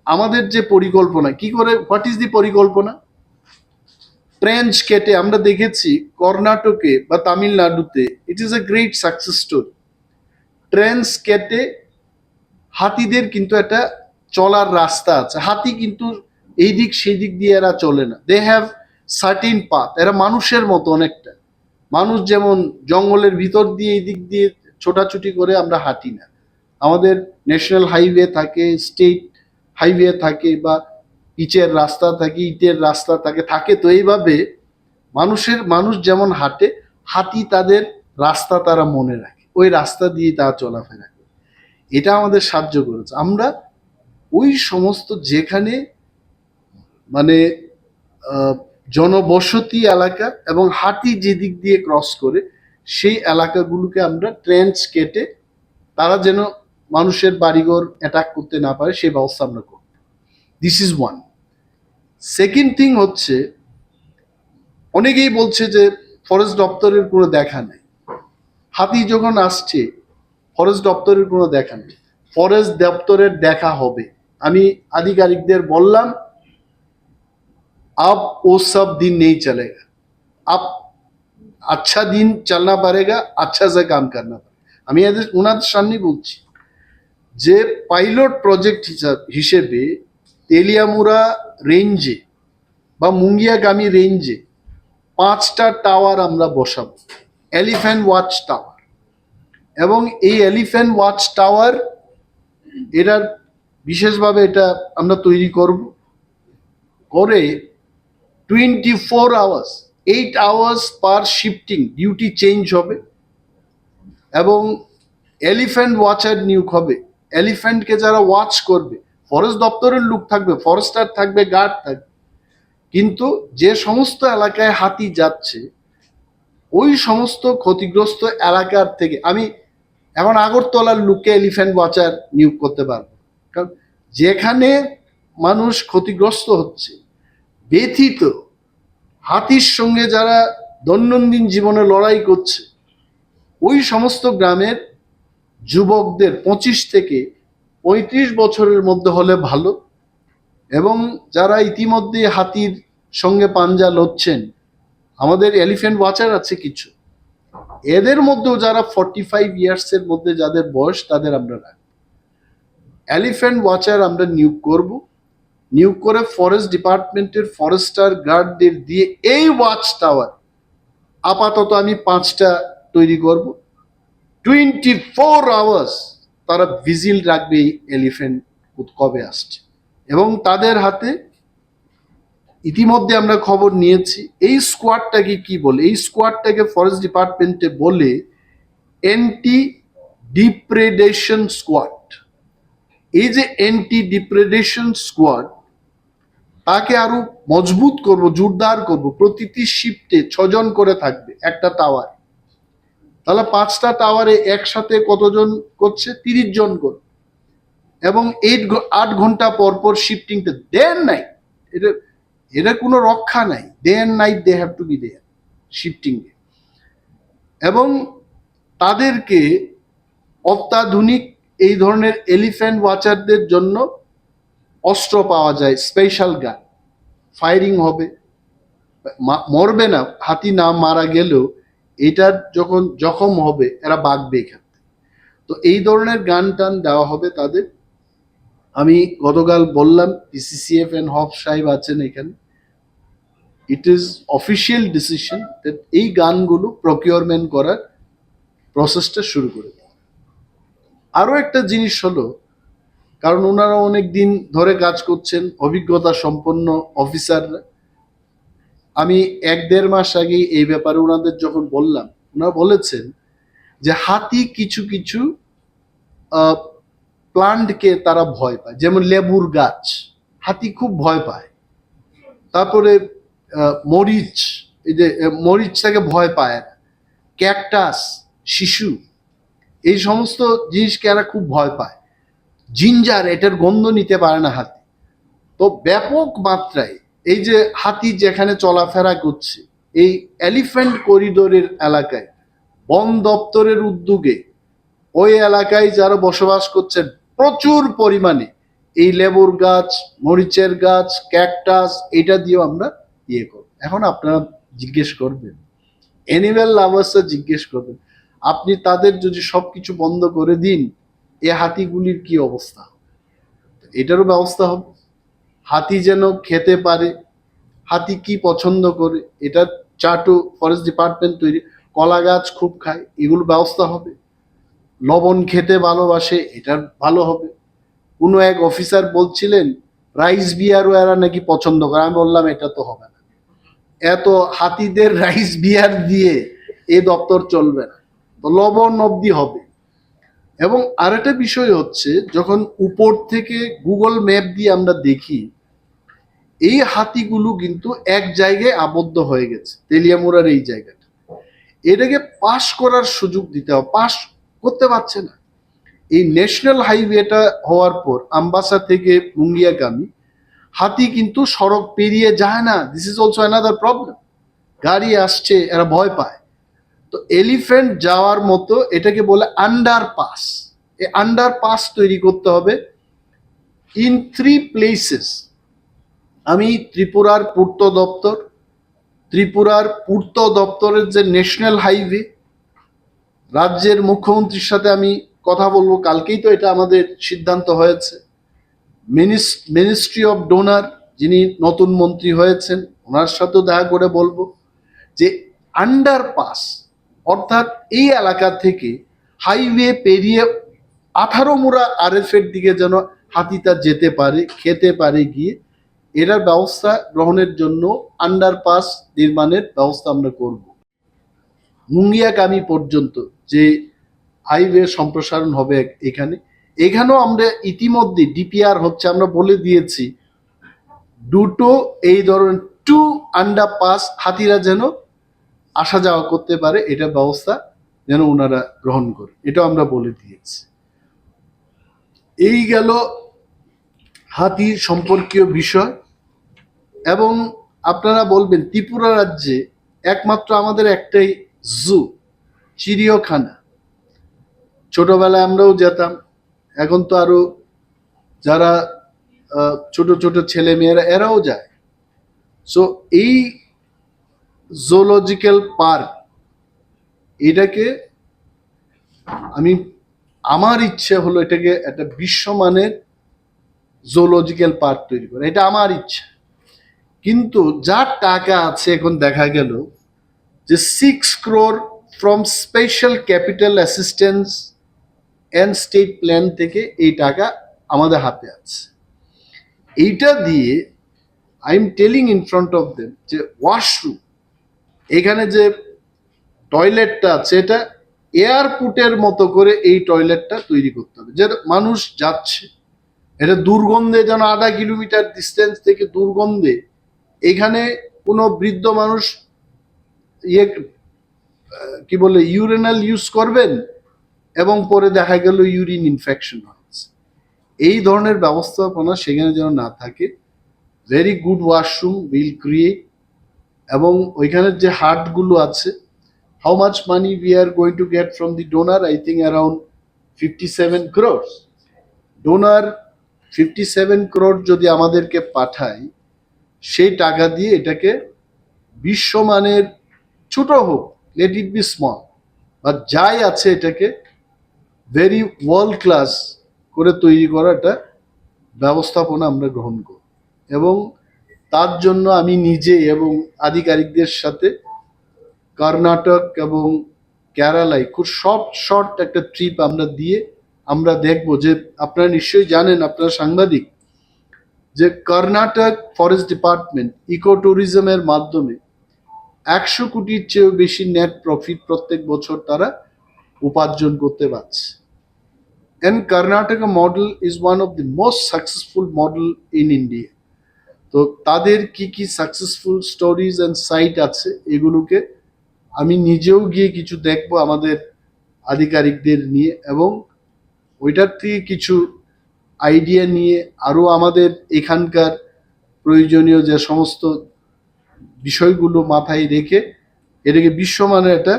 আমাদের যে পরিকল্পনা, কি করে, হোয়াট ইজ দি পরিকল্পনা, ট্রেঞ্চ কেটে, আমরা দেখেছি কর্ণাটকে বা তামিলনাড়ুতে it is a great success story. Trench কেটে হাতিদের কিন্তু একটা চলার রাস্তা আছে, হাতি কিন্তু এই দিক সেই দিক দিয়ে এরা চলে না, দে হ্যাভ সার্টিন পাথ, এরা মানুষের মতো অনেকটা, মানুষ যেমন জঙ্গলের ভিতর দিয়ে এই দিক দিয়ে ছোটাছুটি করে আমরা হাঁটি না, আমাদের ন্যাশনাল হাইওয়ে থাকে, স্টেট হাইওয়ে থাকে, বা পিচের রাস্তা থাকে, ইটের রাস্তা থাকে, তো এইভাবে মানুষ যেমন হাঁটে হাতি তাদের রাস্তা তারা মনে রাখে, ওই রাস্তা দিয়ে তারা চলাফেরা করে। এটা আমাদের সাহায্য করেছে। আমরা ওই সমস্ত যেখানে মানে জনবসতি এলাকা এবং হাতি যেদিক দিয়ে ক্রস করে সেই এলাকাগুলোকে আমরা ট্রেঞ্চ কেটে তারা যেন মানুষের বাড়িঘর অ্যাটাক করতে না পারে সেই ব্যবস্থা আমরা করব। This is one. Second thing হচ্ছে, অনেকেই বলছে যে ফরেস্ট দপ্তরের কোনো দেখা নেই। হাতি যখন আসছে ফরেস্ট দপ্তরের কোনো দেখা নেই, ফরেস্ট দপ্তরের দেখা হবে। আমি আধিকারিকদের বললাম, अब वो सब दिन नहीं चलेगा, अब अच्छा दिन चलना पड़ेगा, अच्छा से काम करना पड़ेगा। আমি এদের ওনাদের সামনে বলছি যে পাইলট প্রজেক্ট হিসেবে তেলিয়ামুড়া রেঞ্জে বা মুঙ্গিয়াগামী রেঞ্জে 5টা টাওয়ার আমরা বসাবো, এলিফ্যান্ট ওয়াচ টাওয়ার। এবং এই এলিফ্যান্ট ওয়াচ টাওয়ার এটার বিশেষভাবে এটা আমরা তৈরি করব, করে 24 hours 8 hours per shifting duty change হবে এবং এলিফ্যান্ট ওয়াচার নিয়োগ হবে। এলিফ্যান্টকে যারা ওয়াচ করবে, ফরেস্ট দপ্তরের লোক থাকবে, ফরেস্টার থাকবে, গার্ড থাকবে, কিন্তু যে সমস্ত এলাকায় হাতি যাচ্ছে ওই সমস্ত ক্ষতিগ্রস্ত এলাকার থেকে আমি এখন আগরতলার লোককে এলিফ্যান্ট ওয়াচার নিয়োগ করতে পারবো, কারণ যেখানে মানুষ ক্ষতিগ্রস্ত হচ্ছে ব্যথিত, হাতির সঙ্গে যারা দৈনন্দিন জীবনে লড়াই করছে, ওই সমস্ত গ্রামের যুবকদের 25 থেকে 35 বছরের মধ্যে হলে ভালো, এবং যারা ইতিমধ্যে হাতির সঙ্গে পাঞ্জা লড়ছেন, আমাদের এলিফ্যান্ট ওয়াচার আছে কিছু, এদের মধ্যেও যারা 45 ইয়ার্সের মধ্যে যাদের বয়স তাদের আমরা রাখবো। এলিফ্যান্ট ওয়াচার আমরা নিয়োগ করব, নিয়োগ করে ফরেস্ট ডিপার্টমেন্টের ফরেস্টার গার্ডদের দিয়ে এই ওয়াচ টাওয়ার আপাতত আমি 5টা তৈরি করব। 24 আওয়ার্স তারা ভিজিল রাখবে এই এলিফ্যান্ট কবে আসছে, এবং তাদের হাতে ইতিমধ্যে আমরা খবর নিয়েছি এই স্কোয়াডটাকে কি বলে, এই স্কোয়াডটাকে ফরেস্ট ডিপার্টমেন্টে বলে অ্যান্টি ডিপ্রেডেশন স্কোয়াড। এই যে অ্যান্টি ডিপ্রেডেশন স্কোয়াড, তাকে আরো মজবুত করব, জোরদার করব। প্রতিটি শিফটে 6 জন করে থাকবে একটা টাওয়ার, তাহলে 5টা টাওয়ারে একসাথে কতজন করছে, 30 জন করে, এবং 8 ঘন্টা পর পর শিফটিংটা ডে এন্ড নাইট, এটা কোনো রক্ষা নাই, day and night they have to be there shifting এ। এবং তাদেরকে অত্যাধুনিক এই ধরনের এলিফ্যান্ট ওয়াচারদের জন্য অস্ত্র পাওয়া যায়, স্পেশাল গান, ফায়ারিং হবে, মরবে না, হাতি না মারা গেলেও এটার যখন জখম হবে এরা বাগবে এখান থেকে। তো এই ধরনের গান টান দেওয়া হবে তাদের। আমি গতকাল বললাম, পিসিসিএফ এন্ড হফ সাহেব আছেন এখানে, it is official decision that এই গানগুলো প্রকিউরমেন্ট করার প্রসেসটা শুরু করে দেয়। আরো একটা জিনিস হলো, কারণ ওনারা অনেক দিন ধরে কাজ করছেন, অভিজ্ঞতা সম্পন্ন অফিসাররা, আমি 1-1.5 মাস আগে এই ব্যাপারে ওনাদের যখন বললাম, ওনারা বলেছেন যে হাতি কিছু কিছু প্লান্টকে তারা ভয় পায়, যেমন লেবুর গাছ হাতি খুব ভয় পায়, তারপরে মরিচ, এই যে মরিচটাকে ভয় পায়, ক্যাকটাস, শিশু, এই সমস্ত জিনিসকে এরা খুব ভয় পায়। জিঞ্জার, এটার গন্ধ নিতে পারে না হাতি। তো ব্যাপক মাত্রায় এই যে হাতি যেখানে চলাফেরা করছে এই এলিফ্যান্ট করিডোরের এলাকায়, বন দপ্তরের উদ্যোগে ওই এলাকায় যারা বসবাস করছেন প্রচুর পরিমাণে এই লেবুর গাছ, মরিচের গাছ, ক্যাকটাস, এটা দিয়েও আমরা ইয়ে করব। এখন আপনারা জিজ্ঞেস করবেন, অ্যানিম্যাল লাভার্সরা জিজ্ঞেস করবেন, আপনি তাদের যদি সবকিছু বন্ধ করে দিন এই হাতিগুলির কি অবস্থা? এটারও ব্যবস্থা হবে, হাতি যেন খেতে পারে, হাতি কি পছন্দ করে এটার চার্টও ফরেস্ট ডিপার্টমেন্ট তৈরি, কলা গাছ খুব খায়, এগুলো ব্যবস্থা হবে। লবণ খেতে ভালোবাসে, এটার ভালো হবে। কোনো এক অফিসার বলছিলেন রাইস বিয়ারও এরা নাকি পছন্দ করে, আমি বললাম এটা তো হবে না, এত হাতিদের রাইস বিয়ার দিয়ে এই দপ্তর চলবে না, তো লবণ অবধি হবে। এবং আরেকটা বিষয় হচ্ছে, যখন উপর থেকে গুগল ম্যাপ দিয়ে আমরা দেখি, এই হাতিগুলো কিন্তু এক জায়গায় আবদ্ধ হয়ে গেছে, তেলিয়ামুড়ার এই জায়গাটা। এটাকে পাস করার সুযোগ দিতে হবে, পাস করতে পারছে না। এই ন্যাশনাল হাইওয়েটা হওয়ার পর আমবাসা থেকে মুঙ্গিয়াগামী হাতি কিন্তু সড়ক পেরিয়ে যায় না। This is also another problem. গাড়ি আসছে, এরা ভয় পায়। তো এলিফ্যান্ট যাওয়ার মতো এটাকে বলে আন্ডারপাস। এই আন্ডারপাস তৈরি করতে হবে ইন 3 প্লেসেস। আমি ত্রিপুরার পূর্ত দপ্তরের যে ন্যাশনাল হাইওয়ে, রাজ্যের মুখ্যমন্ত্রীর সাথে আমি কথা বলবো, কালকেই তো এটা আমাদের সিদ্ধান্ত হয়েছে। মিনিস্ট্রি অফ ডোনার, যিনি নতুন মন্ত্রী হয়েছেন, ওনার সাথেও দেখা করে বলবো যে আন্ডারপাস, অর্থাৎ এই এলাকা থেকে হাইওয়ে পেরিয়ে 18 মুড়া RF এর দিকে যেন হাতিটা যেতে পারে, খেতে পারে গিয়ে, এটার ব্যবস্থা গ্রহণের জন্য আন্ডারপাস নির্মাণের ব্যবস্থা আমরা করব। মুঙ্গিয়াগামী পর্যন্ত যে হাইওয়ে সম্প্রসারণ হবে এখানেও আমরা ইতিমধ্যে ডিপিআর হচ্ছে, আমরা বলে দিয়েছি দুটো এই ধরনের 2 আন্ডারপাস হাতিরা যেন আসা যাওয়া করতে পারে, এটা ব্যবস্থা যেন ওনারা গ্রহণ করে, এটাও আমরা বলে দিয়েছি। এই গেল হাতি সম্পর্কীয় বিষয়। এবং আপনারা বলবেন, ত্রিপুরা রাজ্যে একমাত্র আমাদের একটাই জু, চিড়িয়াখানা। ছোটবেলায় আমরাও যেতাম, এখন তো আরো যারা ছোট ছোট ছেলে মেয়েরা এরাও যায়। সো এই জুলজিক্যাল পার্ক, এটাকে আমার ইচ্ছে হলো এটাকে একটা বিশ্বমানের জুলজিক্যাল পার্ক তৈরি করা, এটা আমার ইচ্ছা। কিন্তু যার টাকা আছে, এখন দেখা গেল যে 6 crore from special capital assistance and state plan থেকে এই টাকা আমাদের হাতে আছে। এইটা দিয়ে I am telling in front of them যে ওয়াশরুম, এখানে যে টয়লেটটা আছে, এটা এয়ারপোর্টের মতো করে এই টয়লেটটা তৈরি করতে হবে, যে মানুষ যাচ্ছে, এটা দুর্গন্ধে যেন 1/2 কিলোমিটার ডিস্টেন্স থেকে দুর্গন্ধে, এখানে কোনো বৃদ্ধ মানুষ কি বলে ইউরিনাল ইউজ করবেন এবং পরে দেখা গেল ইউরিন ইনফেকশন হয়েছে, এই ধরনের ব্যবস্থাপনা সেখানে যেন না থাকে। Very good washroom will create. এবং ওইখানের যে হাটগুলো আছে, how much money we are going to get from the donor, I think around 57 crores। Donor 57 crore যদি আমাদেরকে পাঠায়, সেই টাকা দিয়ে এটাকে বিশ্বমানের, ছোট হোক, লেট ইট বি স্মল, বা যাই আছে, এটাকে ভেরি ওয়ার্ল্ড ক্লাস করে তৈরি করা একটা ব্যবস্থাপনা আমরা গ্রহণ করব। এবং তার জন্য আমি নিজে এবং আধিকারিকদের সাথে কর্ণাটক এবং কেরালায় খুব শর্ট একটা ট্রিপ আমরা দিয়ে আমরা দেখব যে, আপনারা নিশ্চয়ই জানেন, আপনারা সাংবাদিক, যে কর্ণাটক ফরেস্ট ডিপার্টমেন্ট ইকো ট্যুরিজমের মাধ্যমে 100 কোটির চেয়েও বেশি নেট প্রফিট প্রত্যেক বছর তারা উপার্জন করতে পারছে। And Karnataka model is one of the most successful model in India. তো তাদের কি কি সাকসেসফুল স্টোরিজ এন্ড সাইট আছে, এগুলোকে আমি নিজেও গিয়ে কিছু দেখবো আমাদের আধিকারিকদের নিয়ে, এবং ওইটার থেকে কিছু আইডিয়া নিয়ে আরো আমাদের এখানকার প্রয়োজনীয় যে সমস্ত বিষয়গুলো মাথায় রেখে এটাকে বিশ্বমানের একটা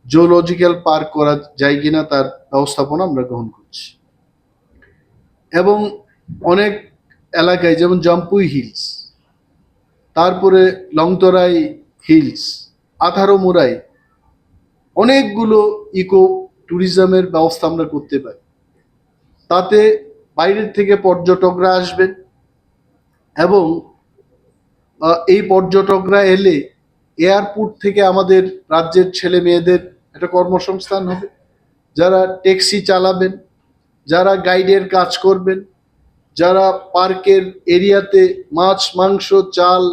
জুলজিক্যাল পার্ক করা যায় কিনা তার ব্যবস্থাপনা আমরা গ্রহণ করছি। এবং অনেক এলাকায়, যেমন জম্পুই হিলস, তারপরে লংতরাই হিলস, 18 মুড়াই, অনেকগুলো ইকো ট্যুরিজমের ব্যবস্থা আমরা করতে পারি। তাতে বাইরের থেকে পর্যটকরা আসবেন, এবং এই পর্যটকরা এলে এয়ারপোর্ট থেকে আমাদের রাজ্যের ছেলে মেয়েদের একটা কর্মসংস্থান হবে, যারা ট্যাক্সি চালাবেন, যারা গাইডের কাজ করবেন, যারা পার্কের এরিয়াতে মাছ, মাংস, চাল,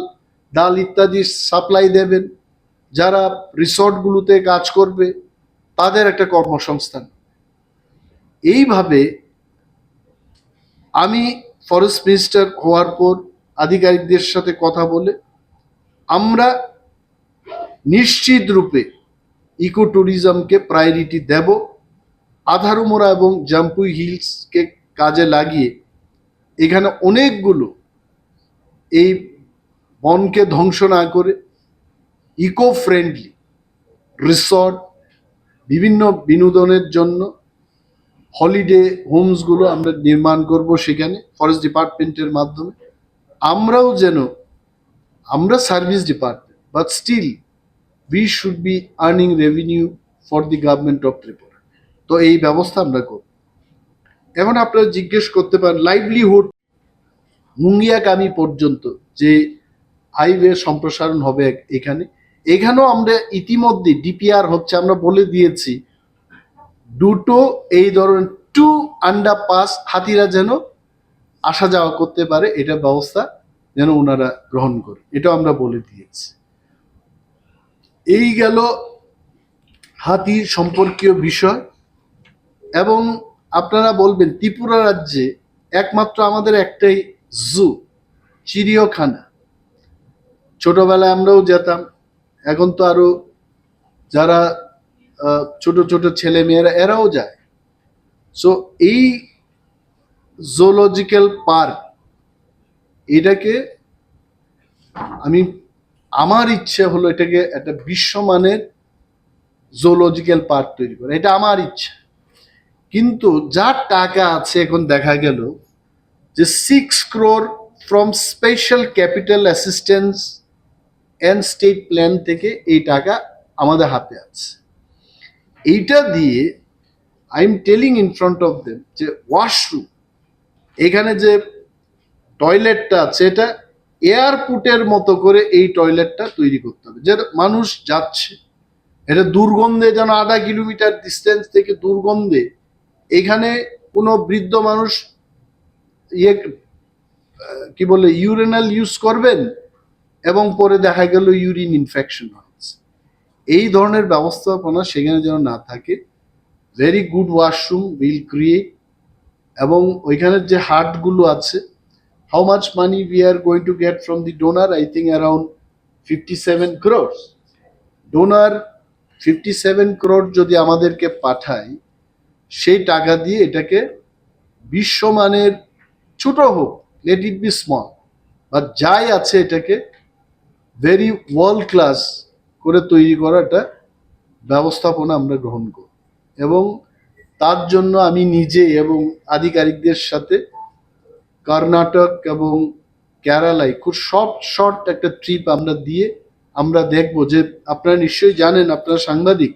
ডাল ইত্যাদি সাপ্লাই দেবেন, যারা রিসর্টগুলোতে কাজ করবে তাদের একটা কর্মসংস্থান। এইভাবে আমি ফরেস্ট মিনিস্টার হওয়ার পর আধিকারিকদের সাথে কথা বলে আমরা নিশ্চিত রূপে ইকো ট্যুরিজমকে প্রায়োরিটি দেব। আধারুমোড়া এবং জাম্পুই হিলসকে কাজে লাগিয়ে এখানে অনেকগুলো এই বনকে ধ্বংস না করে ইকো ফ্রেন্ডলি রিসর্ট, বিভিন্ন বিনোদনের জন্য হলিডে হোমসগুলো আমরা নির্মাণ করব সেখানে ফরেস্ট ডিপার্টমেন্টের মাধ্যমে। আমরাও যেন, আমরা service department, but still we should be earning revenue for the government of Tripura. তো এই ব্যবস্থা আমরা করব। এখন আপনারা জিজ্ঞেস করতে পারেন লাইভলিহুড মুঙ্গিয়াকামি পর্যন্ত যে হাইওয়ে সম্প্রসারণ হবে এখানেও আমরা ইতিমধ্যে ডিপিআর হচ্ছে, আমরা বলে দিয়েছি দুটো এই ধরনের 2 আন্ডারপাস হাতিরা যেন আসা যাওয়া করতে পারে, এটা ব্যবস্থা যেন ওনারা গ্রহণ করে, এটা আমরা বলে দিয়েছি। এই গেল হাতির সম্পর্কীয় বিষয়। এবং আপনারা বলবেন ত্রিপুরা রাজ্যে একমাত্র আমাদের একটাই জু, চিড়িয়াখানা। ছোটবেলায় আমরাও যেতাম, এখন তো আরো যারা ছোট ছোট ছেলে মেয়েরা এরাও যায়। সো এই জুলজিক্যাল পার্ক, এটাকে আমার ইচ্ছে হলো এটাকে একটা বিশ্বমানের জুলজিক্যাল পার্ক তৈরি করা, এটা আমার ইচ্ছা। কিন্তু যার টাকা আছে এখন দেখা গেল যে 6 crore from special capital assistance and state plan থেকে এই টাকা আমাদের হাতে আছে। এইটা দিয়ে I am telling in front of them যে ওয়াশরুম, এখানে যে টয়লেটটা আছে এটা এয়ারপোর্টের মতো করে এই টয়লেটটা তৈরি করতে হবে, যে মানুষ যাচ্ছে এটা দুর্গন্ধে যেন 1/2 কিলোমিটার ডিস্টেন্স থেকে দুর্গন্ধে এখানে কোনো বৃদ্ধ মানুষ কি বলে ইউরিনাল ইউজ করবেন এবং পরে দেখা গেল ইউরিন ইনফেকশন হচ্ছে, এই ধরনের ব্যবস্থাপনা সেখানে যেন না থাকে। Very good washroom will create. এবং ওইখানের যে হাটগুলো আছে, how much money we are going to get from the donor, I think around 57 crores। Donor 57 crore যদি আমাদেরকে পাঠায়, সেই টাকা দিয়ে এটাকে বিশ্বমানের, ছোট হোক, লেট ইট বি স্মল, বা যাই আছে এটাকে ভেরি ওয়ার্ল্ড ক্লাস করে তৈরি করাটা ব্যবস্থাপনা আমরা গ্রহণ করব। এবং তার জন্য আমি নিজে এবং আধিকারিকদের সাথে কর্ণাটক এবং কেরালায় খুব শর্ট একটা ট্রিপ আমরা দিয়ে আমরা দেখব যে, আপনারা নিশ্চয়ই জানেন, আপনারা সাংবাদিক,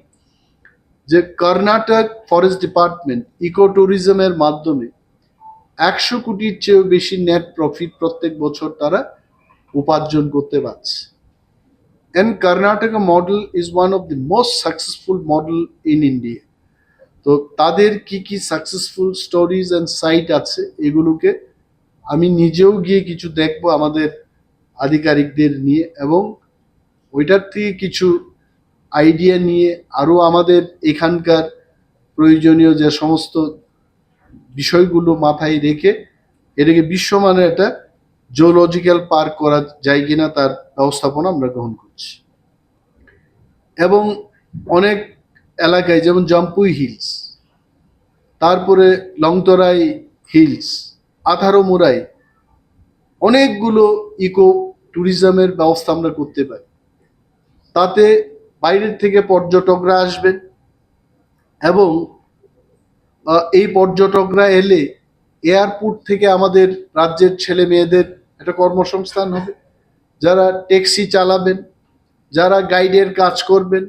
যে কর্ণাটক ফরেস্ট ডিপার্টমেন্ট ইকো ট্যুরিজমের মাধ্যমে 100 কোটির চেয়েও বেশি নেট প্রফিট প্রত্যেক বছর তারা উপার্জন করতে পারছে। And Karnataka model is one of the most successful model in India. তো তাদের কি কি সাকসেসফুল স্টোরিজ অ্যান্ড সাইট আছে এগুলোকে আমি নিজেও গিয়ে কিছু দেখবো আমাদের আধিকারিকদের নিয়ে, এবং ওইটার থেকে কিছু আইডিয়া নিয়ে আরো আমাদের এখানকার প্রয়োজনীয় যে সমস্ত বিষয়গুলো মাথায় রেখে এটাকে বিশ্বমানের একটা জুলজিক্যাল পার্ক করা যায় কিনা তার ব্যবস্থাপনা আমরা গ্রহণ করছি। এবং অনেক এলাকায় যেমন জাম্পুই হিলস, তারপরে লংতরাই হিলস, আথারোমোড়াই অনেকগুলো ইকো ট্যুরিজমের ব্যবস্থা আমরা করতে পারি। তাতে বাইরের থেকে পর্যটকরা আসবেন এবং এই পর্যটকরা এলে এয়ারপোর্ট থেকে আমাদের রাজ্যের ছেলে মেয়েদের একটা কর্মসংস্থান হবে, যারা ট্যাক্সি চালাবেন, যারা গাইডের কাজ করবেন,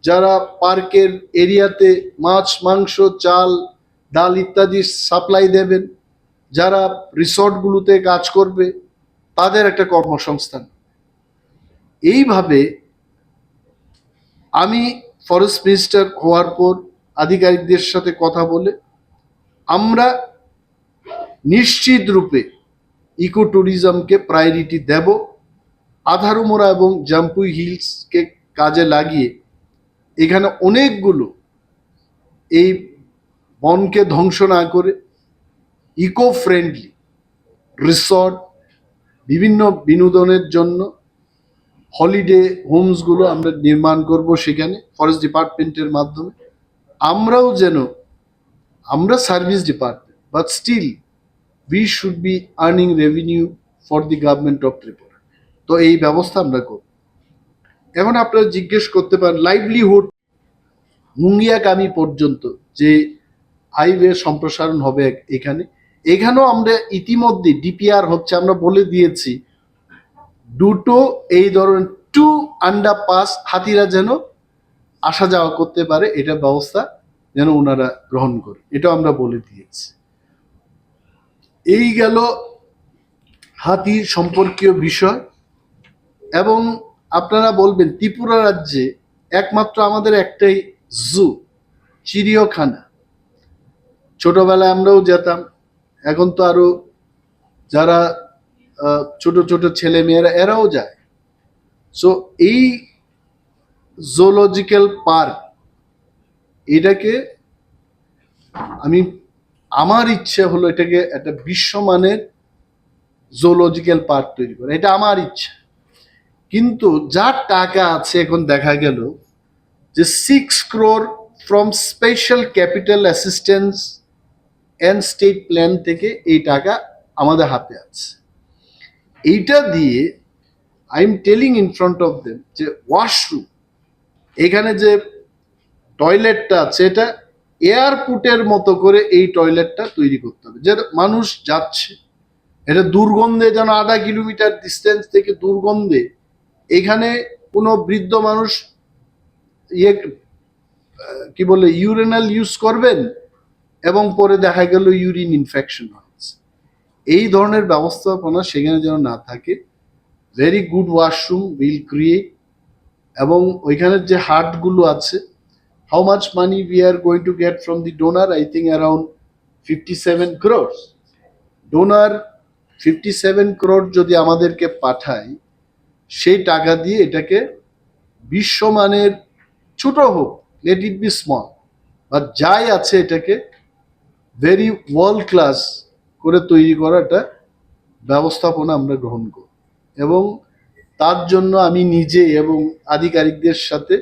যারা পার্কের এরিয়াতে মাছ, মাংস, চাল, ডাল ইত্যাদি সাপ্লাই দেবেন, যারা রিসর্টগুলোতে কাজ করবে তাদের একটা কর্মসংস্থান। এইভাবে আমি ফরেস্ট মিনিস্টার হওয়ার পর আধিকারিকদের সাথে কথা বলে আমরা নিশ্চিত রূপে ইকো ট্যুরিজমকে প্রায়োরিটি দেব। আধারুমোড়া এবং জাম্পুই হিলসকে কাজে লাগিয়ে এখানে অনেকগুলো এই বনকে ধ্বংস না করে ইকো ফ্রেন্ডলি রিসর্ট, বিভিন্ন বিনোদনের জন্য হলিডে হোমসগুলো আমরা নির্মাণ করব সেখানে ফরেস্ট ডিপার্টমেন্টের মাধ্যমে। আমরাও যেন, আমরা service department, but still we should be earning revenue for the government of Tripura. তো এই ব্যবস্থা আমরা করব। এখন আপনারা জিজ্ঞেস করতে পারেন লাইভলিহুড মুঙ্গিয়াকামি পর্যন্ত যে হাইওয়ে সম্প্রসারণ হবে এখানেও আমরা ইতিমধ্যে ডিপিআর হচ্ছে, আমরা বলে দিয়েছি দুটো এই ধরনের 2 আন্ডারপাস হাতিরা যেন আসা যাওয়া করতে পারে, এটা ব্যবস্থা যেন ওনারা গ্রহণ করে, এটা আমরা বলে দিয়েছি। এই গেল হাতি সম্পর্কীয় বিষয়। এবং আপনারা বলবেন ত্রিপুরা রাজ্যে একমাত্র আমাদের একটাই জু, চিড়িয়াখানা। ছোটবেলায় আমরাও যেতাম, এখন তো আরো যারা ছোট ছোট ছেলে মেয়েরা এরাও যায়। সো এই জুলজিক্যাল পার্ক, এটাকে আমার ইচ্ছে হলো এটাকে একটা বিশ্বমানের জুলজিক্যাল পার্ক তৈরি করা, এটা আমার ইচ্ছা। কিন্তু যার টাকা আছে, এখন দেখা গেল যে 6 crore from special capital assistance and state plan থেকে এই টাকা আমাদের হাতে আছে। এইটা দিয়ে I am telling in front of them যে ওয়াশরুম, এখানে যে টয়লেটটা আছে এটা এয়ারপোর্টের মতো করে এই টয়লেটটা তৈরি করতে হবে, যে মানুষ যাচ্ছে, এটা দুর্গন্ধে যেন 1/2 কিলোমিটার ডিস্টেন্স থেকে দুর্গন্ধে এখানে কোনো বৃদ্ধ মানুষ কি বলে ইউরিনাল ইউজ করবেন এবং পরে দেখা গেল ইউরিন ইনফেকশন হয়েছে, এই ধরনের ব্যবস্থাপনা সেখানে যেন না থাকে। Very good washroom will create. এবং ওইখানের যে হাটগুলো আছে, how much money we are going to get from the donor, I think around 57 crores। Donor 57 crore যদি আমাদেরকে পাঠায়, সেই টাকা দিয়ে এটাকে বিশ্বমানের, ছোট হোক, লেট ইট বি স্মল, বা যাই আছে এটাকে ভেরি ওয়ার্ল্ড ক্লাস করে তৈরি করাটা ব্যবস্থাপনা আমরা গ্রহণ করব। এবং তার জন্য আমি নিজে এবং আধিকারিকদের সাথে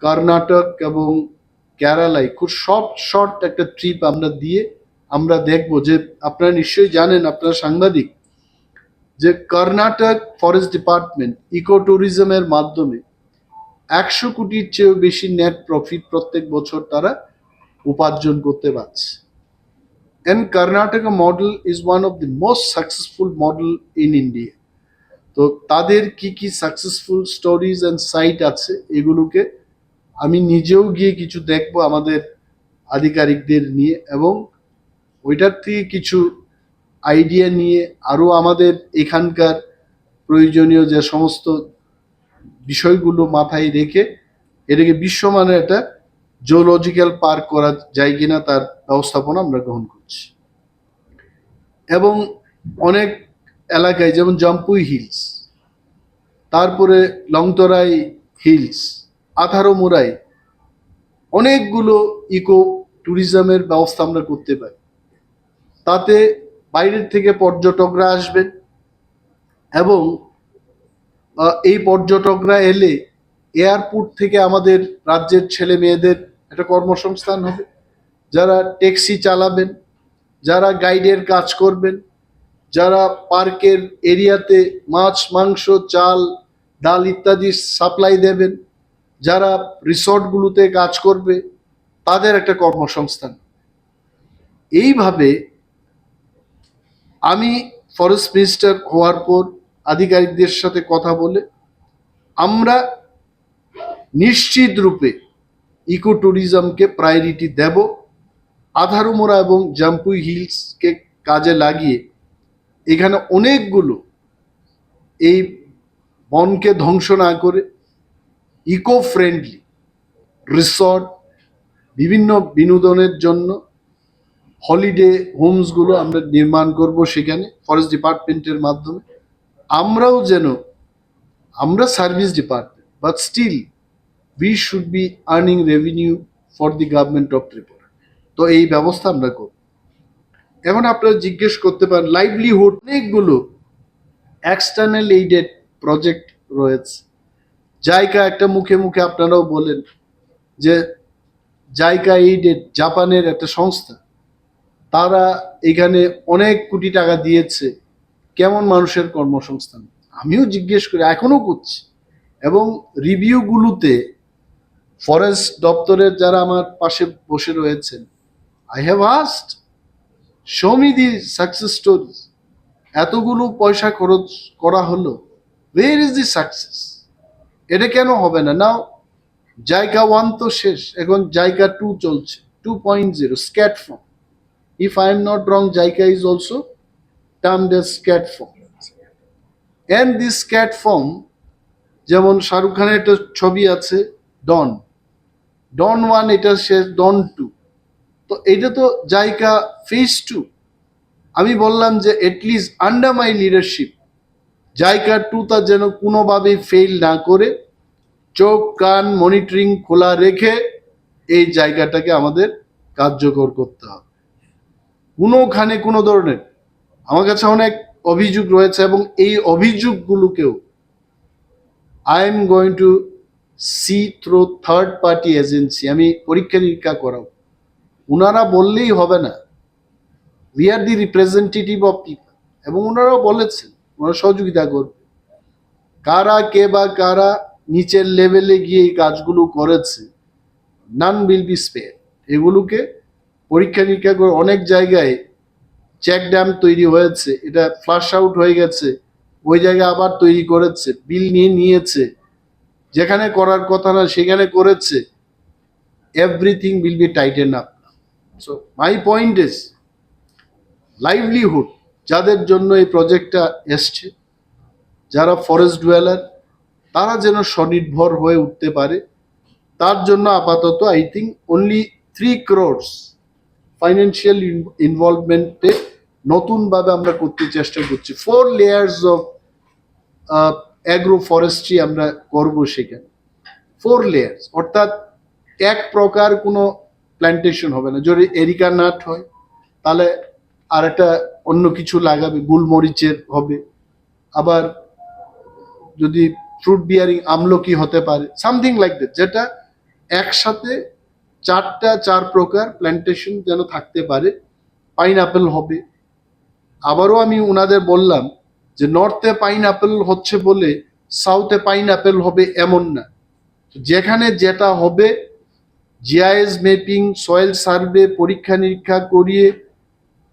কর্ণাটক এবং কেরালায় খুব শর্ট একটা ট্রিপ আমরা দিয়ে আমরা দেখব যে, আপনারা নিশ্চয়ই জানেন, আপনারা সাংবাদিক, যে কর্ণাটক ফরেস্ট ডিপার্টমেন্ট ইকো ট্যুরিজমের মাধ্যমে 100 কোটির চেয়েও বেশি নেট প্রফিট প্রত্যেক বছর তারা উপার্জন করতে পারছে। And Karnataka model is one of the most successful model in India. তো তাদের কি কি সাকসেসফুল স্টোরিজ অ্যান্ড সাইট আছে, এগুলোকে আমি নিজেও গিয়ে কিছু দেখবো আমাদের আধিকারিকদের নিয়ে, এবং ওইটার থেকে কিছু আইডিয়া নিয়ে আরো আমাদের এখানকার প্রয়োজনীয় যে সমস্ত বিষয়গুলো মাথায় রেখে এটাকে বিশ্বমানের একটা জুলজিক্যাল পার্ক করা যায় কিনা তার ব্যবস্থাপনা আমরা গ্রহণ করছি। এবং অনেক এলাকায় যেমন জাম্পুই হিলস, তারপরে লংতরাই হিলস, আথারোমুরাই, অনেকগুলো ইকো ট্যুরিজমের ব্যবস্থা আমরা করতে পারি। তাতে বাইরের থেকে পর্যটকরা আসবেন, এবং এই পর্যটকরা এলে এয়ারপোর্ট থেকে আমাদের রাজ্যের ছেলে মেয়েদের একটা কর্মসংস্থান হবে, যারা ট্যাক্সি চালাবেন, যারা গাইডের কাজ করবেন, যারা পার্কের এরিয়াতে মাছ, মাংস, চাল, ডাল ইত্যাদি সাপ্লাই দেবেন, যারা রিসর্টগুলোতে কাজ করবে, তাদের একটা কর্মসংস্থান। এইভাবে আমি ফরেস্ট মিনিস্টার হওয়ার পর আধিকারিকদের সাথে কথা বলে আমরা নিশ্চিত রূপে ইকো ট্যুরিজমকে প্রায়োরিটি দেব। আধারুমোরা এবং জাম্পুই হিলসকে কাজে লাগিয়ে এখানে অনেকগুলো এই বনকে ধ্বংস না করে ইকো ফ্রেন্ডলি রিসর্ট, বিভিন্ন বিনোদনের জন্য হলিডে হোমসগুলো আমরা নির্মাণ করব সেখানে ফরেস্ট ডিপার্টমেন্টের মাধ্যমে। আমরাও যেন, আমরা service department, but still we should be earning revenue for the government of Tripura. তো এই ব্যবস্থা আমরা করব। এখন আপনারা জিজ্ঞেস করতে পারেন লাইভলিহুড অনেকগুলো এক্সটার্নাল এইডেড প্রজেক্ট রয়েছে। জাইকা একটা মুখে মুখে আপনারাও বলেন যে জাইকা এইডেড জাপানের একটা সংস্থা, তারা এখানে অনেক কোটি টাকা দিয়েছে, কেমন মানুষের কর্মসংস্থান। আমিও জিজ্ঞেস করি, এখনো করছি, এবং রিভিউগুলোতে ফরেস্ট দপ্তরের যারা আমার পাশে বসে রয়েছেন, I have asked show me the success stories. এতগুলো পয়সা খরচ করা হলো, ওয়ের ইজ দি সাকসেস? এটা কেন হবে না? নাও জায়গা 1 তো শেষ, এখন জায়গা 2 চলছে, 2.0 scat form. If I am not wrong, জায়গা is also termed as scat form. And this scat form, যেমন শাহরুখ খানের একটা ছবি আছে ডন, ডন 1 এটা শেষ, ডন 2, তো এটা তো জায়গা ফেজ 2। আমি বললাম যে এটলিস্ট আন্ডার মাই লিডারশিপ জায়গা 2 তা যেন কোনোভাবেই ফেল না করে, চোখ কান মনিটরিং খোলা রেখে এই জায়গাটাকে আমাদের কার্যকর করতে হবে। কোনোখানে কোনো ধরনের, আমার কাছে অনেক অভিযোগ রয়েছে, এবং এই অভিযোগগুলোকেও I am going to see through third party agency, আমি পরীক্ষা নিরীক্ষা করাবো। ওনারা বললেই হবে না, we are the representative of people, এবং ওনারাও বলেছেন ওনারা সহযোগিতা করবে। কারা কে বা কারা নিচের লেভেলে গিয়ে এই কাজগুলো করেছে, নান উইল বি স্পেয়ার। এগুলোকে পরীক্ষা নিরীক্ষা করে অনেক জায়গায় চেক ড্যাম তৈরি হয়েছে, এটা ফ্লাশ আউট হয়ে গেছে, ওই জায়গায় আবার তৈরি করেছে, বিল নিয়ে নিয়েছে, যেখানে করার কথা না সেখানে করেছে। Everything will be tighten up. So my point is livelihood, যাদের জন্য এই প্রজেক্টটা এসছে, যারা ফরেস্ট ডুয়েলার, তারা যেন স্বনির্ভর হয়ে উঠতে পারে, তার জন্য আপাতত I think only 3 crores financial ইনভলভমেন্টে নতুনভাবে আমরা করতে চেষ্টা করছি। 4 layers অফ অ্যাগ্রো ফরেস্ট্রি আমরা করব সেখানে, 4 layers, অর্থাৎ এক প্রকার কোনো প্ল্যান্টেশন হবে না। যদি এরিকা নাট হয় তাহলে আর একটা অন্য কিছু লাগাবে, গুলমরিচের হবে, আবার যদি ফ্রুট বিয়ারিং আমলকি হতে পারে, সামথিং লাইক দ্যাট, যেটা একসাথে 4 প্রকার প্ল্যান্টেশন যেন থাকতে পারে। পাইনঅ্যাপেল হবে। আবারও আমি ওনাদের বললাম যে নর্থে পাইনঅ্যাপেল হচ্ছে বলে সাউথে পাইনঅ্যাপেল হবে এমন না, যেখানে যেটা হবে জিআইএস ম্যাপিং, সয়েল সার্ভে, পরীক্ষা নিরীক্ষা করিয়ে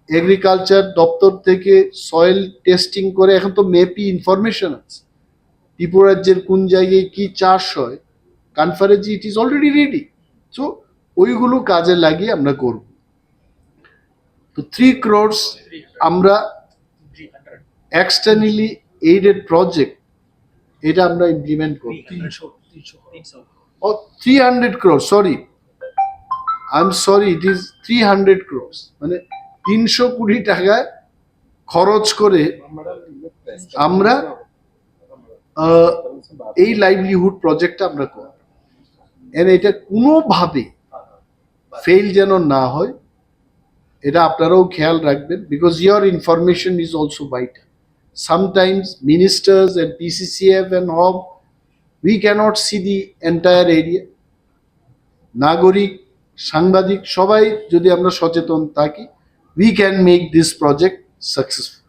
এগ্রিকালচার দপ্তর থেকে সয়েল টেস্টিং করে, এখন তো মেপি ইনফরমেশন আছে ত্রিপুরা রাজ্যের কোন জায়গায় কি চাষ হয়, কনফারেন্সি it is already ready. So ওইগুলো কাজে লাগিয়ে আমরা করব। তো 3 crores আমরা এক্সটার্নালি এইডেড প্রজেক্ট, এটা আমরা ইমপ্লিমেন্ট করব। 300 crores, sorry, I am sorry, it is 300 crores, মানে 300 কোটি টাকা খরচ করে আমরা এই লাইভলিহুড প্রজেক্টটা আমরা করব। এটা কোনোভাবে ফেল যেন না হয়, এটা আপনারাও খেয়াল রাখবেন, because your information is also vital. Sometimes ministers and PCCF and home, we can't see the entire area. নাগরিক, সাংবাদিক সবাই যদি আমরা সচেতন থাকি, we can make this project successful.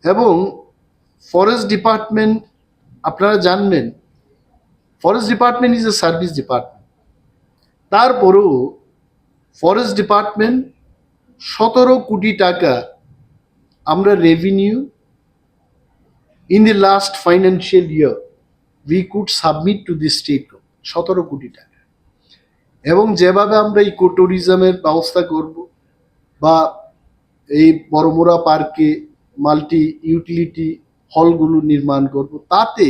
এবং ফরেস্ট ডিপার্টমেন্ট, আপনারা জানবেন forest department is a service department. তারপরেও ফরেস্ট ডিপার্টমেন্ট 17 কোটি টাকা আমরা revenue in the last financial year we could submit to the state, 17 কোটি টাকা। এবং যেভাবে আমরা ইকো ট্যুরিজমের ব্যবস্থা করব, বা এই বড়মুড়া পার্কে মাল্টি ইউটিলিটি হলগুলো নির্মাণ করব, তাতে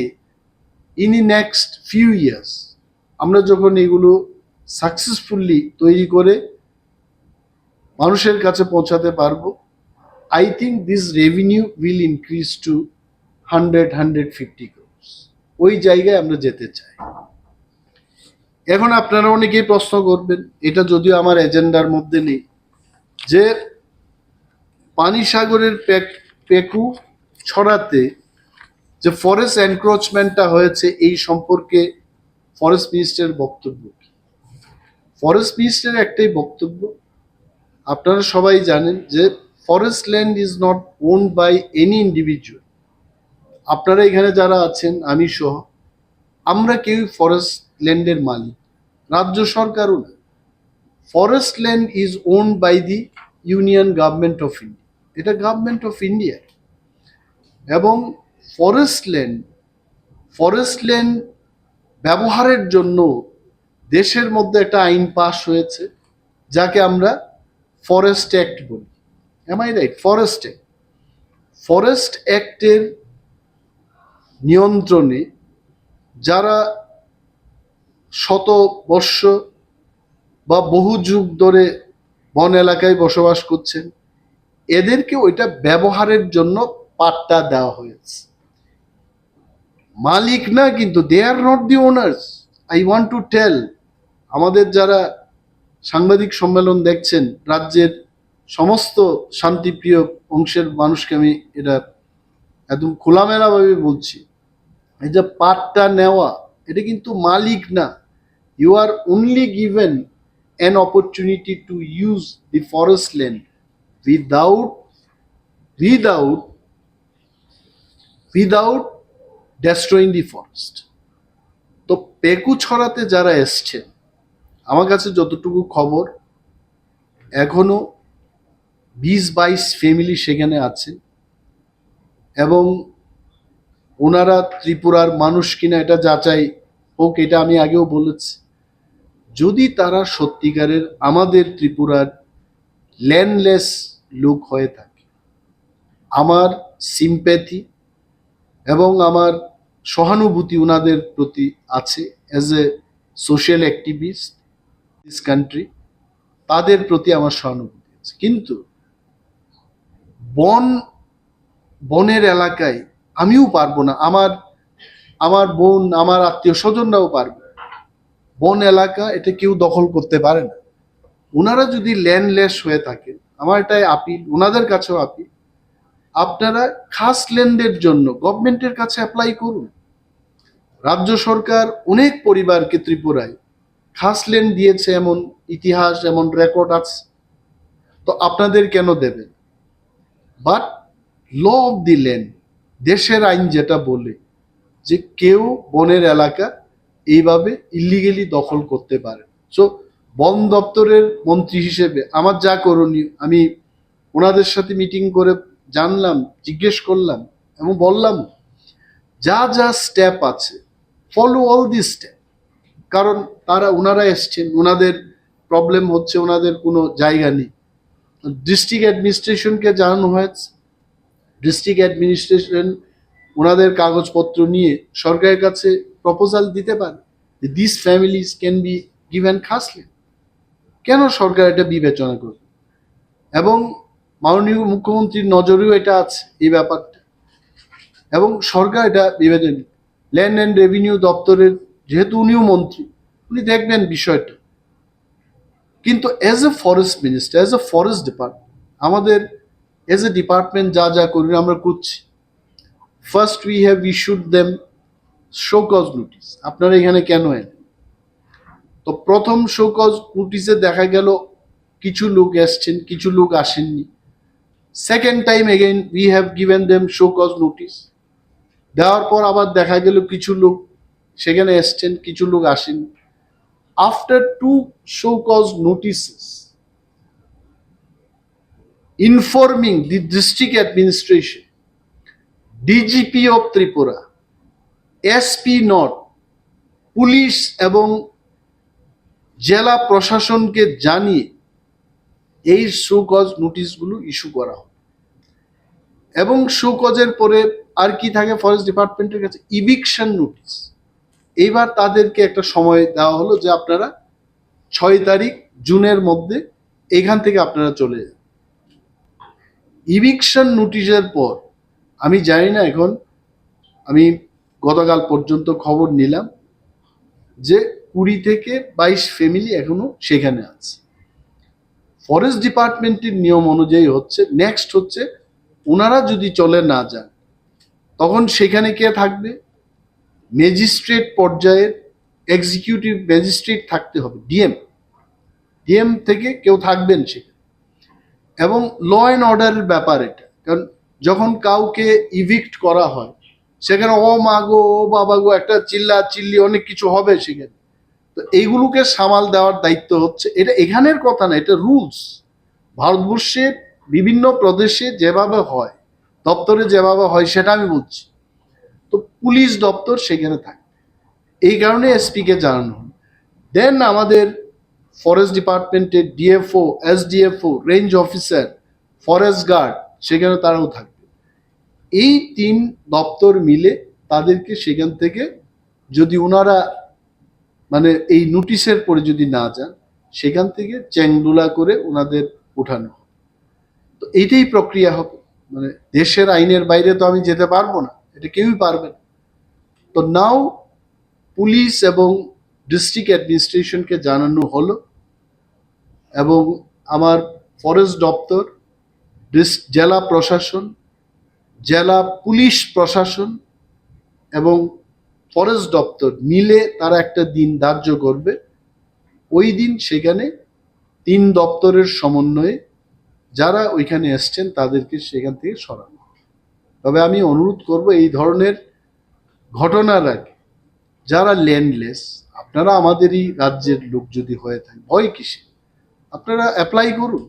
in the next few years আমরা যখন এগুলো সাকসেসফুলি তৈরি করে মানুষের কাছে পৌঁছাতে পারবো, I think this revenue will increase to 100-150 crores. ওই জায়গায় আমরা যেতে চাই। এখন আপনারা অনেকেই প্রশ্ন করবেন, এটা যদিও আমার এজেন্ডার মধ্যে নেই, যে পানিসাগরের পেকু ছড়াতে যে ফরেস্ট এনক্রোচমেন্টটা হয়েছে এই সম্পর্কে ফরেস্ট মিনিস্টারের বক্তব্য কি? ফরেস্ট মিনিস্টারের একটাই বক্তব্য, আপনারা সবাই জানেন যে forest land is not owned by any individual. আপনারা এখানে যারা আছেন, আমি সহ, আমরা কেউ ফরেস্ট ল্যান্ডের মালিক, রাজ্য সরকারও না। Forest land is owned by the union government of India, এটা গভর্নমেন্ট অফ ইন্ডিয়া। এবং ফরেস্ট ল্যান্ড ব্যবহারের জন্য দেশের মধ্যে একটা আইন পাস হয়েছে, যাকে আমরা ফরেস্ট অ্যাক্ট বলি। Am I right? ফরেস্ট অ্যাক্টের নিয়ন্ত্রণে যারা শত বর্ষ বা বহু যুগ ধরে বন এলাকায় বসবাস করছেন, এদেরকে ওইটা ব্যবহারের জন্য পাট্টা দেওয়া হয়েছে। মালিক না, কিন্তু they are not the owners. I want to tell আমাদের যারা সাংবাদিক সম্মেলন দেখছেন, রাজ্যের সমস্ত শান্তিপ্রিয় অংশের মানুষকে আমি এটা একদম খোলামেলাভাবে বলছি, এই যে পাট্টা নেওয়া, এটা কিন্তু মালিক না। You are only given an opportunity to use the forest land without without destroying the forest. তো পেকু ছড়াতে যারা এসছেন, আমার কাছে যতটুকু খবর, এখনো 20-22 ফ্যামিলি সেখানে আছে, এবং ওনারা ত্রিপুরার মানুষ কিনা এটা যাচাই হোক, এটা আমি আগেও বলেছি। যদি তারা সত্যিকারের আমাদের ত্রিপুরার ল্যান্ডলেস লোক হয়ে থাকে, আমার সিম্প্যাথি এবং আমার সহানুভূতি ওনাদের প্রতি আছে। As a social activist this country, তাদের প্রতি আমার সহানুভূতি আছে। কিন্তু বনের এলাকায় আমিও পারবো না, আমার বোন, আমার আত্মীয় স্বজনরাও পারবে। বন এলাকা এটা কেউ দখল করতে পারে না। ওনারা যদি ল্যান্ডলেস হয়ে থাকে, আমার এটাই আপিল, ওনাদের কাছেও আপিল, আপনারা খাস ল্যান্ডের জন্য গভর্নমেন্টের কাছে অ্যাপ্লাই করুন। রাজ্য সরকার অনেক পরিবারকে ত্রিপুরায় খাস ল্যান্ড দিয়েছে, এমন ইতিহাস, এমন রেকর্ড আছে, তো আপনাদের কেন দেবেন? But law of the land, দেশের আইন যেটা বলে যে কেউ বনের এলাকা এইভাবে ইলিগেলি দখল করতে পারে। সো বন দপ্তরের মন্ত্রী হিসেবে আমার যা করণীয়, আমি ওনাদের সাথে মিটিং করে জানলাম, জিজ্ঞেস করলাম এবং বললাম যা যা স্টেপ আছে, ফলো অল দি স্টেপ। কারণ ওনারা এসছেন, ওনাদের প্রবলেম হচ্ছে, ওনাদের কোনো জায়গা নেই। ডিস্ট্রিক্ট অ্যাডমিনিস্ট্রেশনকে জানানো হয়েছে, ডিস্ট্রিক্ট অ্যাডমিনিস্ট্রেশন ওনাদের কাগজপত্র নিয়ে সরকারের কাছে প্রপোজাল দিতে পারে, this families can be given খাসলি। কেন সরকার এটা বিবেচনা করবে? এবং মাননীয় মুখ্যমন্ত্রীর নজরেও এটা আছে এই ব্যাপারটা, এবং সরকার এটা বিবেচনা, ল্যান্ড অ্যান্ড রেভিনিউ দপ্তরের, যেহেতু উনিও মন্ত্রী, উনি দেখবেন বিষয়টা। কিন্তু as a forest minister, as a forest department, আমাদের এজ এ ডিপার্টমেন্ট যা যা করি আমরা করছি। First we have issued them show cause notice, আপনারা এখানে কেন এলেন? তো প্রথম শো কজ নোটিসে দেখা গেল কিছু লোক এসছেন, কিছু লোক আসেননি। Second time again we have given them show cause notice, দেওয়ার পর আবার দেখা গেল কিছু লোক সেখানে এসছেন, কিছু লোক আসেননি। After 2 show cause notices informing the district administration, DGP of Tripura, SP North, police এবং জেলা প্রশাসনকে জানিয়ে এই শো কজ নোটিশগুলো ইস্যু করা হয়। এবং শো কজের পরে আর কি থাকে ফরেস্ট ডিপার্টমেন্টের কাছে? Eviction notice. এইবার তাদেরকে একটা সময় দেওয়া হলো যে আপনারা 6 তারিখ জুনের মধ্যে এখান থেকে আপনারা চলে যান। ইভিকশন নোটিশের পর আমি জানি না, এখন আমি গতকাল পর্যন্ত খবর নিলাম যে 20 থেকে 22 ফ্যামিলি এখনো সেখানে আছে। ফরেস্ট ডিপার্টমেন্টের নিয়ম অনুযায়ী হচ্ছে নেক্সট হচ্ছে ওনারা যদি চলে না যান তখন সেখানে কে থাকবে? ম্যাজিস্ট্রেট পর্যায়ের এক্সিকিউটিভ ম্যাজিস্ট্রেট থাকতে হবে, ডিএম থেকে কেউ থাকবেন সেখানে। এবং ল অ্যান্ড অর্ডারের ব্যাপার এটা, কারণ যখন কাউকে ইভিক্ট করা হয় সেখানে ও মাগো ও বাবা গো একটা চিল্লি অনেক কিছু হবে সেখানে। তো এইগুলোকে সামাল দেওয়ার দায়িত্ব হচ্ছে, এটা এখানের কথা না, এটা রুলস। ভারতবর্ষের বিভিন্ন প্রদেশে যেভাবে হয়, দপ্তরে যেভাবে হয় সেটা আমি বলছি। তো পুলিশ দপ্তর সেখানে থাকে, এই কারণে এসপি কে জানানো হয়। দেন আমাদের ফরেস্ট ডিপার্টমেন্টের DFO, SDFO, range officer, forest guard সেখানে তারাও থাকবে। এই 3 দপ্তর মিলে তাদেরকে সেখান থেকে যদি ওনারা মানে এই নোটিশের পরে যদি না যান সেখান থেকে চ্যাংদোলা করে ওনাদের উঠানো হবে। তো এইটাই প্রক্রিয়া হবে। মানে দেশের আইনের বাইরে তো আমি যেতে পারবো না, এটা কেউই পারবে না। তো নাও পুলিশ এবং ডিস্ট্রিক্ট অ্যাডমিনিস্ট্রেশনকে জানানো হলো, এবং আমার ফরেস্ট দপ্তর, জেলা প্রশাসন, জেলা পুলিশ প্রশাসন এবং ফরেস্ট দপ্তর মিলে তারা একটা দিন ধার্য করবে। ওই দিন সেখানে 3 দপ্তরের সমন্বয়ে যারা ওইখানে এসছেন তাদেরকে সেখান থেকে সরানো হবে। তবে আমি অনুরোধ করব এই ধরনের ঘটনার আগে যারা ল্যান্ডলেস, আপনারা আমাদেরই রাজ্যের লোক যদি হয়ে থাকে, ভয় কিসে? আপনারা অ্যাপ্লাই করুন,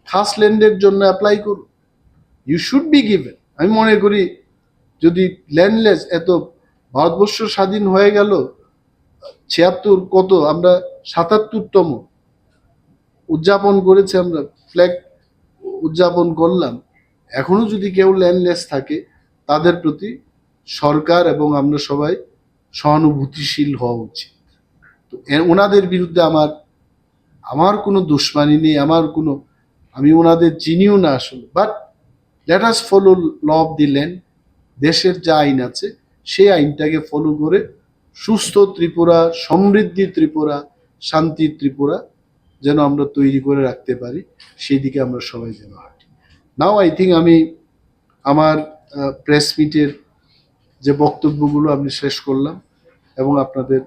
খাস ল্যান্ডের জন্য অ্যাপ্লাই করুন, ইউ শুড বি গিভেন। আমি মনে করি যদি ল্যান্ডলেস এত, ভারতবর্ষ স্বাধীন হয়ে গেল 76 কত, আমরা 77তম উদযাপন করেছি, আমরা ফ্ল্যাগ উদযাপন করলাম। এখনো যদি কেউ ল্যান্ডলেস থাকে তাদের প্রতি সরকার এবং আমরা সবাই সহানুভূতিশীল হওয়া উচিত। তো ওনাদের বিরুদ্ধে আমার কোনো দুশ্মনী নেই, আমি ওনাদের চিনিও না আসলে। But let us follow law of the land. দেশের যা আইন আছে সেই আইনটাকে ফলো করে সুস্থ ত্রিপুরা, সমৃদ্ধি ত্রিপুরা, শান্তির ত্রিপুরা যেন আমরা তৈরি করে রাখতে পারি, সেই দিকে আমরা সবাই যেন হাঁটি। নাও আই থিঙ্ক আমি আমার প্রেস মিটের যে বক্তব্যগুলো আমি শেষ করলাম এবং আপনাদের